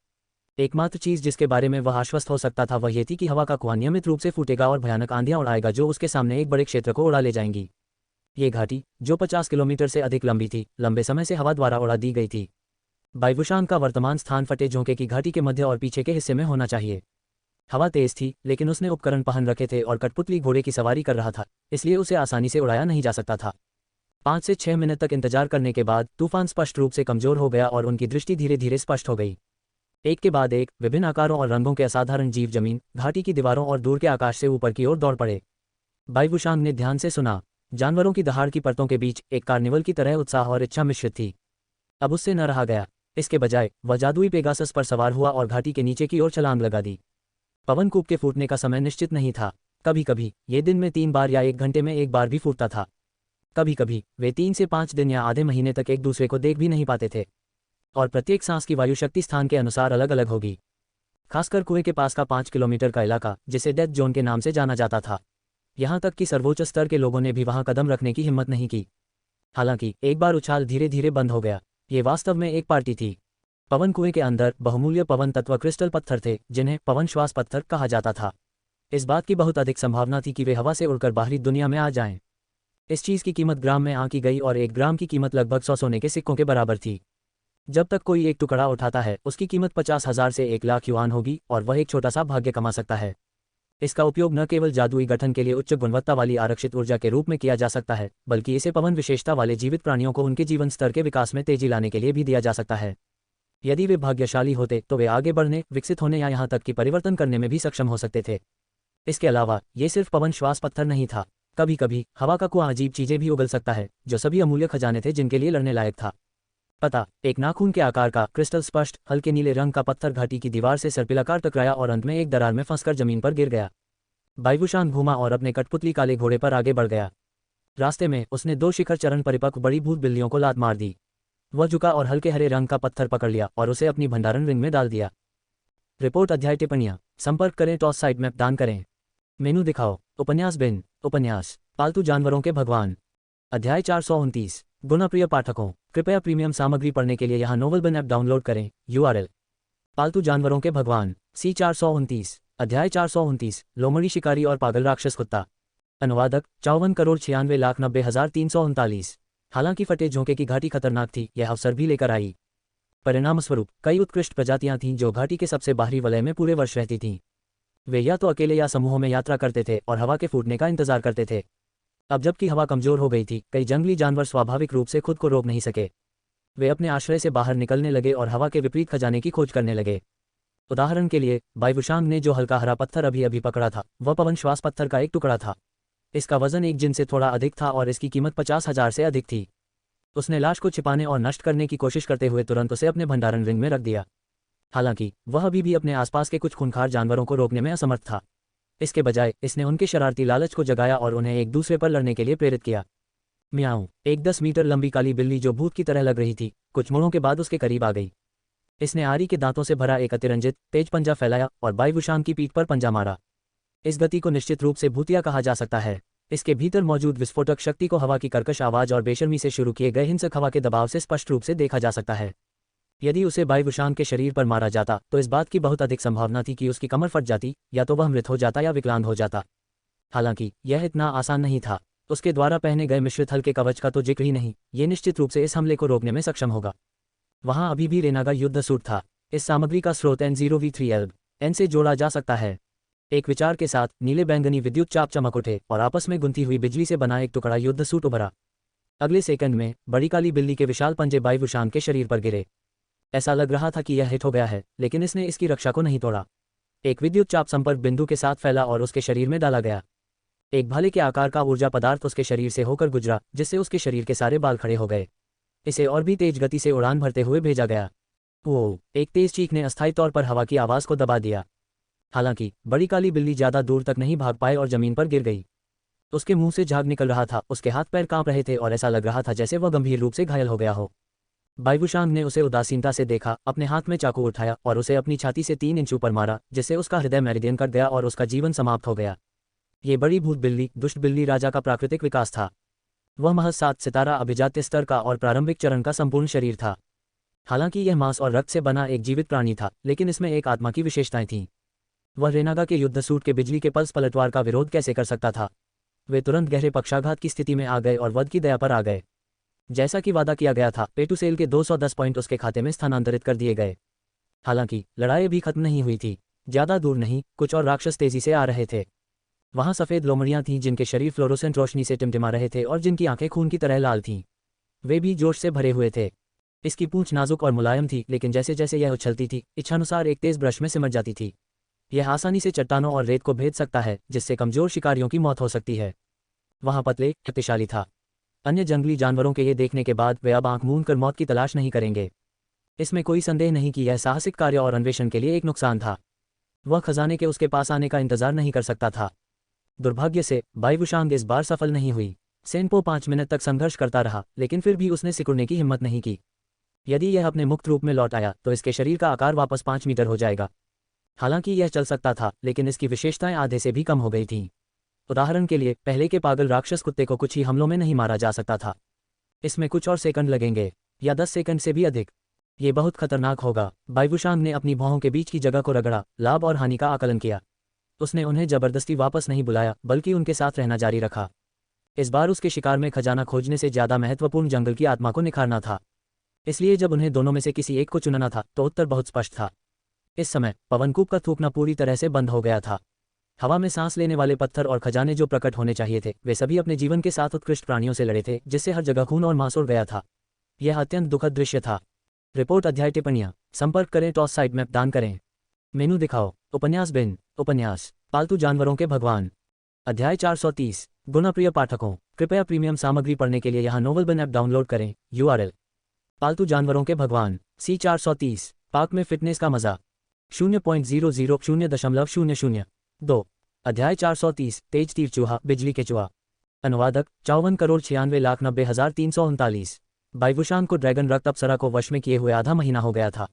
एकमात्र चीज जिसके बारे में वह आश्वस्त हो सकता था वह ये थी कि हवा का कुआं नियमित रूप से फूटेगा और भयानक आंधियां उड़ाएगा जो उसके सामने एक बड़े क्षेत्र को उड़ा ले जाएंगी। ये घाटी, जो 50 किलोमीटर से अधिक लंबी थी, लंबे समय से हवा द्वारा उड़ा दी गई थी। बायुशान का वर्तमान स्थान फटे झोंके की घाटी के मध्य और पीछे के हिस्से में होना चाहिए। हवा तेज थी, लेकिन उसने उपकरण पहन रखे थे और कठपुतली घोड़े की सवारी कर रहा था, इसलिए उसे आसानी से उड़ाया नहीं जा सकता था। 5 से 6 मिनट तक इंतजार करने के बाद तूफान स्पष्ट रूप से कमजोर हो गया और उनकी दृष्टि धीरे धीरे स्पष्ट हो गई। एक के बाद एक विभिन्न आकारों और रंगों के असाधारण जीव जमीन, घाटी की दीवारों और दूर के आकाश से ऊपर की ओर दौड़ पड़े। बायुशान ने ध्यान से सुना। जानवरों की दहाड़ की परतों के बीच एक कार्निवल की तरह उत्साह और इच्छा मिश्रित थी। अब उससे न रहा गया। इसके बजाय वह जादुई पेगासस पर सवार हुआ और घाटी के नीचे की ओर छलांग लगा दी। पवन कूप के फूटने का समय निश्चित नहीं था। कभी कभी ये दिन में 3 बार या 1 घंटे में 1 बार भी फूटता था। कभी कभी वे 3 से 5 दिन या आधे महीने तक एक दूसरे को देख भी नहीं पाते थे। और प्रत्येक सांस की वायु शक्ति स्थान के अनुसार अलग अलग होगी। खासकर कुएं के पास का 5 किलोमीटर का इलाका, जिसे डेथ जोन के नाम से जाना जाता था। यहाँ तक कि सर्वोच्च स्तर के लोगों ने भी वहां कदम रखने की हिम्मत नहीं की। हालांकि एक बार उछाल धीरे धीरे बंद हो गया। ये वास्तव में एक पार्टी थी। पवन कुएं के अंदर बहुमूल्य पवन तत्व क्रिस्टल पत्थर थे, जिन्हें पवन श्वास पत्थर कहा जाता था। इस बात की बहुत अधिक संभावना थी कि वे हवा से उड़कर बाहरी दुनिया में आ जाएं। इस चीज की कीमत ग्राम में आंकी गई और 1 ग्राम की कीमत लगभग 100 सोने के सिक्कों के बराबर थी। जब तक कोई एक टुकड़ा उठाता है, उसकी कीमत 50,000 से 1 लाख युआन होगी और वह एक छोटा सा भाग्य कमा सकता है। इसका उपयोग न केवल जादुई गठन के लिए उच्च गुणवत्ता वाली आरक्षित ऊर्जा के रूप में किया जा सकता है, बल्कि इसे पवन विशेषता वाले जीवित प्राणियों को उनके जीवन स्तर के विकास में तेजी लाने के लिए भी दिया जा सकता है। यदि वे भाग्यशाली होते तो वे आगे बढ़ने, विकसित होने या यहाँ तक कि परिवर्तन करने में भी सक्षम हो सकते थे। इसके अलावा ये सिर्फ पवन श्वास पत्थर नहीं था। कभी कभी हवा का कुआं अजीब चीजें भी उगल सकता है, जो सभी अमूल्य खजाने थे जिनके लिए लड़ने लायक था। पता, एक नाखून के आकार का क्रिस्टल स्पष्ट हल्के नीले रंग का पत्थर घाटी की दीवार से सर्पिलाकार टकराया और अंत में एक दरार में फंसकर जमीन पर गिर गया। बायुशान घूमा और अपने कठपुतली काले घोड़े पर आगे बढ़ गया। रास्ते में उसने 2 शिखर चरण परिपक्व बड़ी भूत बिल्लियों को लात मार दी। वह झुका और हल्के हरे रंग का पत्थर पकड़ लिया और उसे अपनी भंडारण रिंग में डाल दिया। रिपोर्ट अध्याय टिप्पणियां संपर्क करें टॉस साइट मैप दान करें। मेनू दिखाओ। उपन्यास बिन उपन्यास पालतू जानवरों के भगवान। अध्याय 429। गुणप्रिय पाठकों, कृपया प्रीमियम सामग्री पढ़ने के लिए यहाँ नोवेल बिन ऐप डाउनलोड करें। URL पालतू जानवरों के भगवान C 429। अध्याय 429। लोमड़ी शिकारी और पागल राक्षस कुत्ता। अनुवादक 54,96,90,339। हालांकि फटे झोंके की घाटी खतरनाक थी, यह अवसर भी लेकर आई। परिणामस्वरूप कई उत्कृष्ट प्रजातियां थीं जो घाटी के सबसे बाहरी वलय में पूरे वर्ष रहती थीं। वे या तो अकेले या समूहों में यात्रा करते थे और हवा के फूटने का इंतजार करते थे। अब जबकि हवा कमजोर हो गई थी, कई जंगली जानवर स्वाभाविक रूप से खुद को रोक नहीं सके। वे अपने आश्रय से बाहर निकलने लगे और हवा के विपरीत खजाने की खोज करने लगे। उदाहरण के लिए, बायुशांग ने जो हल्का हरा पत्थर अभी अभी पकड़ा था, वह पवन श्वास पत्थर का एक टुकड़ा था। इसका वजन एक जिन से थोड़ा अधिक था और इसकी कीमत 50,000 से अधिक थी। उसने लाश को छिपाने और नष्ट करने की कोशिश करते हुए तुरंत उसे अपने भंडारण रिंग में रख दिया। हालांकि वह अभी भी अपने आसपास के कुछ खूंखार जानवरों को रोकने में असमर्थ था। इसके बजाय इसने उनके शरारती लालच को जगाया और उन्हें एक दूसरे पर लड़ने के लिए प्रेरित किया। म्याऊं, एक 10 मीटर लंबी काली बिल्ली जो भूत की तरह लग रही थी, कुछ मोड़ों के बाद उसके करीब आ गई। इसने आरी के दांतों से भरा एक अतिरंजित तेज पंजा फैलाया और बायुशान की पीठ पर पंजा मारा। इस गति को निश्चित रूप से भूतिया कहा जा सकता है। इसके भीतर मौजूद विस्फोटक शक्ति को हवा की कर्कश आवाज और बेशर्मी से शुरू किए गए हिंसक हवा के दबाव से स्पष्ट रूप से देखा जा सकता है। यदि उसे बायुशान के शरीर पर मारा जाता तो इस बात की बहुत अधिक संभावना थी कि उसकी कमर फट जाती, या तो वह मृत हो जाता या विकलांग हो जाता। हालांकि यह इतना आसान नहीं था। उसके द्वारा पहने गए मिश्रित हल्के कवच का तो जिक्र ही नहीं, ये निश्चित रूप से इस हमले को रोकने में सक्षम होगा। वहां अभी भी रेनागा युद्ध सूट था। इस सामग्री का स्रोत N0V3L N से जोड़ा जा सकता है। एक विचार के साथ नीले बैंगनी विद्युत चाप चमक उठे और आपस में गुंथी हुई बिजली से बना एक टुकड़ा युद्ध सूट उभरा। अगले सेकंड में बड़ी काली बिल्ली के विशाल पंजे बायुशान के शरीर पर गिरे। ऐसा लग रहा था कि यह हिट हो गया है, लेकिन इसने इसकी रक्षा को नहीं तोड़ा। एक विद्युत चाप संपर्क बिंदु के साथ फैला और उसके शरीर में डाला गया। एक भाले के आकार का ऊर्जा पदार्थ उसके शरीर से होकर गुजरा, जिससे उसके शरीर के सारे बाल खड़े हो गए। इसे और भी तेज गति से उड़ान भरते हुए भेजा गया। वो एक तेज चीख ने अस्थायी तौर पर हवा की आवाज को दबा दिया। हालांकि बड़ी काली बिल्ली ज्यादा दूर तक नहीं भाग पाए और जमीन पर गिर गई। उसके मुंह से झाग निकल रहा था, उसके हाथ पैर कांप रहे थे और ऐसा लग रहा था जैसे वह गंभीर रूप से घायल हो गया हो। बाइवुशांग ने उसे उदासीनता से देखा, अपने हाथ में चाकू उठाया और उसे अपनी छाती से 3 इंच ऊपर मारा, जिससे उसका हृदय मेरिडियन कट गया और उसका जीवन समाप्त हो गया। ये बड़ी भूत बिल्ली, दुष्ट बिल्ली राजा का प्राकृतिक विकास था। वह महज 7 सितारा अभिजात्य स्तर का और प्रारंभिक चरण का संपूर्ण शरीर था। हालांकि यह मांस और रक्त से बना एक जीवित प्राणी था, लेकिन इसमें एक आत्मा की विशेषताएं थीं। वह रेनागा के युद्ध सूट के बिजली के पल्स पलटवार का विरोध कैसे कर सकता था? वे तुरंत गहरे पक्षाघात की स्थिति में आ गए और वध की दया पर आ गए। जैसा कि वादा किया गया था, पेटुसेल के 210 पॉइंट उसके खाते में स्थानांतरित कर दिए गए। हालांकि लड़ाई भी खत्म नहीं हुई थी। ज्यादा दूर नहीं, कुछ और राक्षस तेजी से आ रहे थे। वहां सफेद लोमड़ियां थीं जिनके शरीर फ्लोरोसेंट रोशनी से टिमटिमा रहे थे और जिनकी आंखें खून की तरह लाल थीं। वे भी जोश से भरे हुए थे। इसकी पूंछ नाजुक और मुलायम थी, लेकिन जैसे जैसे यह उछलती थी, इच्छानुसार एक तेज ब्रश में सिमट जाती थी। यह आसानी से चट्टानों और रेत को भेद सकता है, जिससे कमजोर शिकारियों की मौत हो सकती है। वहां पतले, शक्तिशाली था। अन्य जंगली जानवरों के ये देखने के बाद वे अब आंख मूंद कर मौत की तलाश नहीं करेंगे। इसमें कोई संदेह नहीं कि यह साहसिक कार्य और अन्वेषण के लिए एक नुकसान था। वह खजाने के उसके पास आने का इंतजार नहीं कर सकता था। दुर्भाग्य से बाइवुशांग इस बार सफल नहीं हुई। सेनपो 5 मिनट तक संघर्ष करता रहा, लेकिन फिर भी उसने सिकुड़ने की हिम्मत नहीं की। यदि यह अपने मुक्त रूप में लौट आया तो इसके शरीर का आकार वापस 5 मीटर हो जाएगा। हालांकि यह चल सकता था, लेकिन इसकी विशेषताएं आधे से भी कम हो गई थीं। उदाहरण के लिए, पहले के पागल राक्षस कुत्ते को कुछ ही हमलों में नहीं मारा जा सकता था। इसमें कुछ और सेकंड लगेंगे, या 10 सेकंड से भी अधिक। ये बहुत खतरनाक होगा। बाइवुशांग ने अपनी भौहों के बीच की जगह को रगड़ा, लाभ और हानि का आकलन किया। उसने उन्हें जबरदस्ती वापस नहीं बुलाया, बल्कि उनके साथ रहना जारी रखा। इस बार उसके शिकार में खजाना खोजने से ज्यादा महत्वपूर्ण जंगल की आत्मा को निखारना था। इसलिए जब उन्हें दोनों में से किसी एक को चुनना था, तो उत्तर बहुत स्पष्ट था। इस समय पवनकूप का थूकना पूरी तरह से बंद हो गया था। हवा में सांस लेने वाले पत्थर और खजाने जो प्रकट होने चाहिए थे, वे सभी अपने जीवन के साथ उत्कृष्ट प्राणियों से लड़े थे, जिससे हर जगह खून और मांस उड़ गया था। यह अत्यंत दुखद दृश्य था। रिपोर्ट अध्याय टिप्पणियां संपर्क करें, टॉस साइड मैप दान करें। मेनू दिखाओ। उपन्यास बिन। उपन्यास पालतू जानवरों के भगवान। अध्याय 430। गुणप्रिय पाठकों, कृपया प्रीमियम सामग्री पढ़ने के लिए यहाँ नोवेल बिन ऐप डाउनलोड करें। URL। पालतू जानवरों के भगवान C 430। पार्क में फिटनेस का मजा 0.000.2। अध्याय 430। तेज तीर चूहा, बिजली के चूहा। अनुवादक 54,96,90,339। बाइवुशांग को ड्रैगन रक्त अप्सरा को वश में किए हुए आधा महीना हो गया था।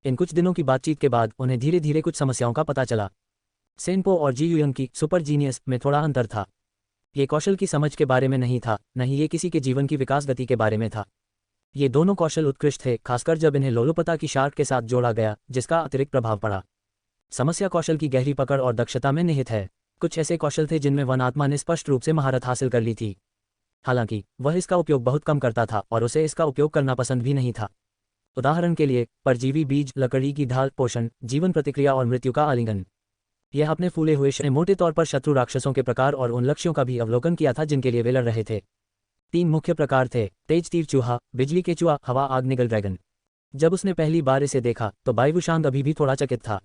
इन कुछ दिनों की बातचीत के बाद उन्हें धीरे धीरे कुछ समस्याओं का पता चला। सेनपो और जी युयंग की सुपर जीनियस में थोड़ा अंतर था। ये कौशल की समझ के बारे में नहीं था, न ही ये किसी के जीवन की विकास गति के बारे में था। ये दोनों कौशल उत्कृष्ट थे, खासकर जब इन्हें लोलुपता की शार्क के साथ जोड़ा गया, जिसका अतिरिक्त प्रभाव पड़ा। समस्या कौशल की गहरी पकड़ और दक्षता में निहित है। कुछ ऐसे कौशल थे जिनमें वन आत्मा ने स्पष्ट रूप से महारत हासिल कर ली थी। हालांकि वह इसका उपयोग बहुत कम करता था और उसे इसका उपयोग करना पसंद भी नहीं था। उदाहरण के लिए, परजीवी बीज, लकड़ी की ढाल, पोषण, जीवन प्रतिक्रिया और मृत्यु का आलिंगन। यह अपने फूले हुए शरीर मोटे तौर पर शत्रु राक्षसों के प्रकार और उन लक्ष्यों का भी अवलोकन किया था जिनके लिए वे लड़ रहे थे। 3 मुख्य प्रकार थे: तेज तीर चूहा, बिजली के चूहा, हवा आग निगल ड्रैगन। जब उसने पहली बार इसे देखा तो बाइवुशांग अभी भी थोड़ा चकित था।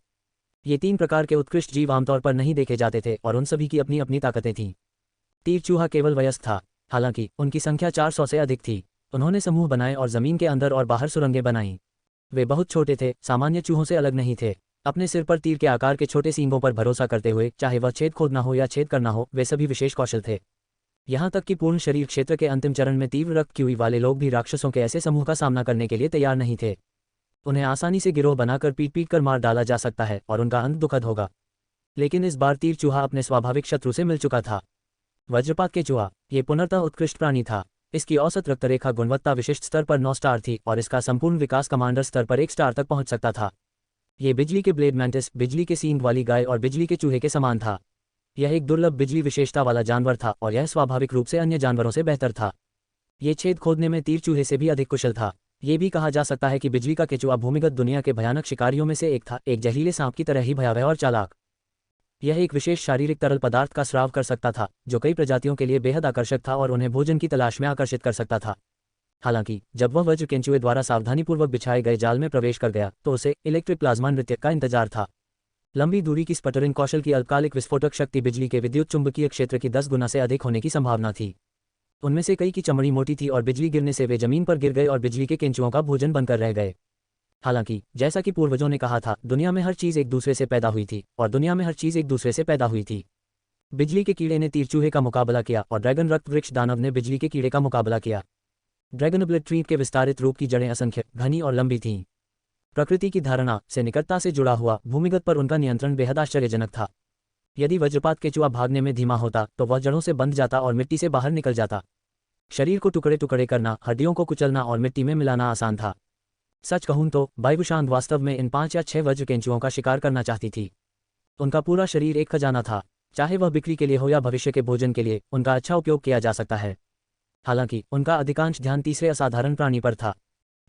ये 3 प्रकार के उत्कृष्ट जीव आमतौर पर नहीं देखे जाते थे और उन सभी की अपनी अपनी ताकतें थीं। तीर चूहा केवल वयस्क था, हालांकि उनकी संख्या 400 से अधिक थी। उन्होंने समूह बनाए और जमीन के अंदर और बाहर सुरंगें बनाईं। वे बहुत छोटे थे, सामान्य चूहों से अलग नहीं थे। अपने सिर पर तीर के आकार के छोटे सींगों पर भरोसा करते हुए, चाहे वह छेद खोदना हो या छेद करना हो, वे सभी विशेष कौशल थे। यहाँ तक कि पूर्ण शरीर क्षेत्र के अंतिम चरण में तीव्र रक्त क्यूई वाले लोग भी राक्षसों के ऐसे समूह का सामना करने के लिए तैयार नहीं थे। उन्हें आसानी से गिरोह बनाकर पीट पीट कर मार डाला जा सकता है और उनका अंत दुखद होगा। लेकिन इस बार तीर चूहा अपने स्वाभाविक शत्रु से मिल चुका था। वज्रपात के चूहा। ये पुनर्तः उत्कृष्ट प्राणी था। इसकी औसत रक्तरेखा गुणवत्ता विशिष्ट स्तर पर 9 स्टार थी और इसका संपूर्ण विकास कमांडर स्तर पर 1 स्टार तक पहुंच सकता था। ये बिजली के ब्लेड मैंटिस, बिजली के सींग वाली गाय और बिजली के चूहे के समान था। यह एक दुर्लभ बिजली विशेषता वाला जानवर था और यह स्वाभाविक रूप से अन्य जानवरों से बेहतर था। ये छेद खोदने में तीर चूहे से भी अधिक कुशल था। ये भी कहा जा सकता है कि बिजली का केचुआ भूमिगत दुनिया के भयानक शिकारियों में से एक था, एक जहरीले सांप की तरह ही भयावह और चालाक। यह एक विशेष शारीरिक तरल पदार्थ का स्राव कर सकता था, जो कई प्रजातियों के लिए बेहद आकर्षक था और उन्हें भोजन की तलाश में आकर्षित कर सकता था। हालांकि जब वह वज्र केंचुए द्वारा सावधानीपूर्वक बिछाए गए जाल में प्रवेश कर गया तो उसे इलेक्ट्रिक प्लाज्मा नृत्य का इंतजार था। लंबी दूरी की स्पटरिंग कौशल की अल्पकालिक विस्फोटक शक्ति बिजली के विद्युत चुंबकीय क्षेत्र की 10 गुना से अधिक होने की संभावना थी। उनमें से कई की चमड़ी मोटी थी और बिजली गिरने से वे जमीन पर गिर गए और बिजली के केंचुओं का भोजन बनकर रह गए। हालांकि जैसा कि पूर्वजों ने कहा था, दुनिया में हर चीज एक दूसरे से पैदा हुई थी और दुनिया में हर चीज एक दूसरे से पैदा हुई थी। बिजली के कीड़े ने तीर चूहे का मुकाबला किया और ड्रैगन रक्त वृक्ष दानव ने बिजली के कीड़े का मुकाबला किया। ड्रैगनब्लेड ट्री के विस्तारित रूप की जड़ें असंख्य, घनी और लंबी थीं। प्रकृति की धारणा से निकटता से जुड़ा हुआ भूमिगत पर उनका नियंत्रण बेहद आश्चर्यजनक था। यदि वज्रपात केंचुआ भागने में धीमा होता तो वह जड़ों से बंध जाता और मिट्टी से बाहर निकल जाता। शरीर को टुकड़े टुकड़े करना, हड्डियों को कुचलना और मिट्टी में मिलाना आसान था। सच कहूं तो बाइवुशांग वास्तव में इन 5 या 6 वज्र केंचुओं का शिकार करना चाहती थी। उनका पूरा शरीर एक खजाना था, चाहे वह बिक्री के लिए हो या भविष्य के भोजन के लिए, उनका अच्छा उपयोग किया जा सकता है। हालांकि उनका अधिकांश ध्यान तीसरे असाधारण प्राणी पर था।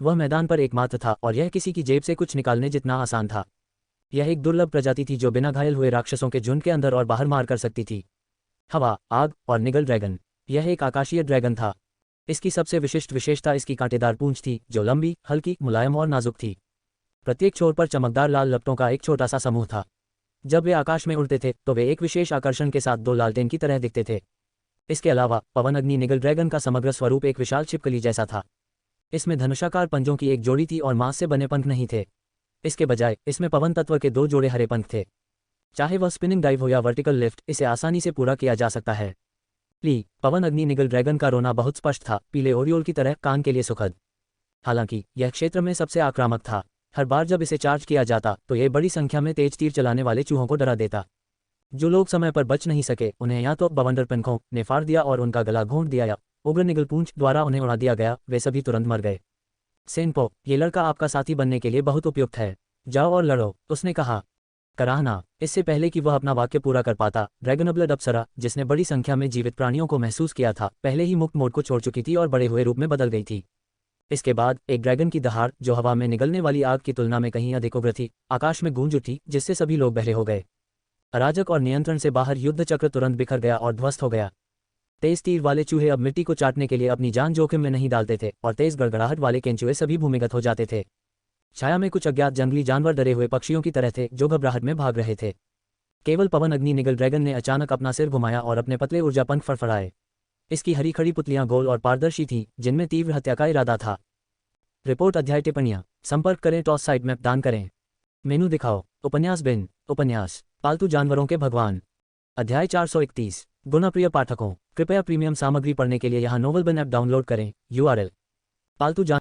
वह मैदान पर एकमात्र था और यह किसी की जेब से कुछ निकालने जितना आसान था। यह एक दुर्लभ प्रजाति थी जो बिना घायल हुए राक्षसों के झुंड के अंदर और बाहर मार कर सकती थी। हवा, आग और निगल ड्रैगन। यह एक आकाशीय ड्रैगन था। इसकी सबसे विशिष्ट विशेषता इसकी कांटेदार पूंछ थी, जो लंबी, हल्की, मुलायम और नाजुक थी। प्रत्येक छोर पर चमकदार लाल लपटों का एक छोटा सा समूह था। जब वे आकाश में उड़ते थे तो वे एक विशेष आकर्षण के साथ 2 लालटेन की तरह दिखते थे। इसके अलावा पवन अग्नि निगल ड्रैगन का समग्र स्वरूप एक विशाल छिपकली जैसा था। इसमें धनुषाकार पंजों की एक जोड़ी थी और मांस से बने पंख नहीं थे। इसके बजाय इसमें पवन तत्व के 2 जोड़े हरे पंख थे। चाहे वह स्पिनिंग डाइव हो या वर्टिकल लिफ्ट, इसे आसानी से पूरा किया जा सकता है। पवन अग्नि निगल ड्रैगन का रोना बहुत स्पष्ट था, पीले ओरियोल की तरह, कान के लिए सुखद। हालांकि यह क्षेत्र में सबसे आक्रामक था। हर बार जब इसे चार्ज किया जाता तो यह बड़ी संख्या में तेज तीर चलाने वाले चूहों को डरा देता। जो लोग समय पर बच नहीं सके उन्हें या तो बवंडर पंखों ने फाड़ दिया और उनका गला घोंट दिया या उग्र निगल पूंछ द्वारा उन्हें उड़ा दिया गया, वे सभी तुरंत मर गए। सेनपो, ये लड़का आपका साथी बनने के लिए बहुत उपयुक्त है। जाओ और लड़ो, उसने कहा। कराहना। इससे पहले कि वह अपना वाक्य पूरा कर पाता, ड्रैगनब्लेड अप्सरा, जिसने बड़ी संख्या में जीवित प्राणियों को महसूस किया था, पहले ही मुक्त मोड को छोड़ चुकी थी और बड़े हुए रूप में बदल गई थी। इसके बाद एक ड्रैगन की दहाड़, जो हवा में निगलने वाली आग की तुलना में कहीं अधिक उग्र थी, आकाश में गूंज उठी, जिससे सभी लोग बहरे हो गए। अराजक और नियंत्रण से बाहर युद्ध चक्र तुरंत बिखर गया और ध्वस्त हो गया। तेज तीर वाले चूहे अब मिट्टी को चाटने के लिए अपनी जान जोखिम में नहीं डालते थे और तेज गड़गड़ाहट वाले केंचुए सभी भूमिगत हो जाते थे। छाया में कुछ अज्ञात जंगली जानवर डरे हुए पक्षियों की तरह थे जो घबराहट में भाग रहे थे। केवल पवन अग्नि निगल ड्रैगन ने अचानक अपना सिर घुमाया और अपने पतले ऊर्जा पंख फड़फड़ाए। इसकी हरी खड़ी पुतलियां गोल और पारदर्शी थीं, जिनमें तीव्र हत्या का इरादा था। रिपोर्ट अध्याय टिप्पणियां। संपर्क करें, टॉस साइट मैप दान करें। मेनू दिखाओ। उपन्यास बिन। उपन्यास पालतू जानवरों के भगवान। अध्याय 431। गुणप्रिय पाठकों, कृपया प्रीमियम सामग्री पढ़ने के लिए यहाँ नोवेलबिन ऐप डाउनलोड करें। URL। पालतू जान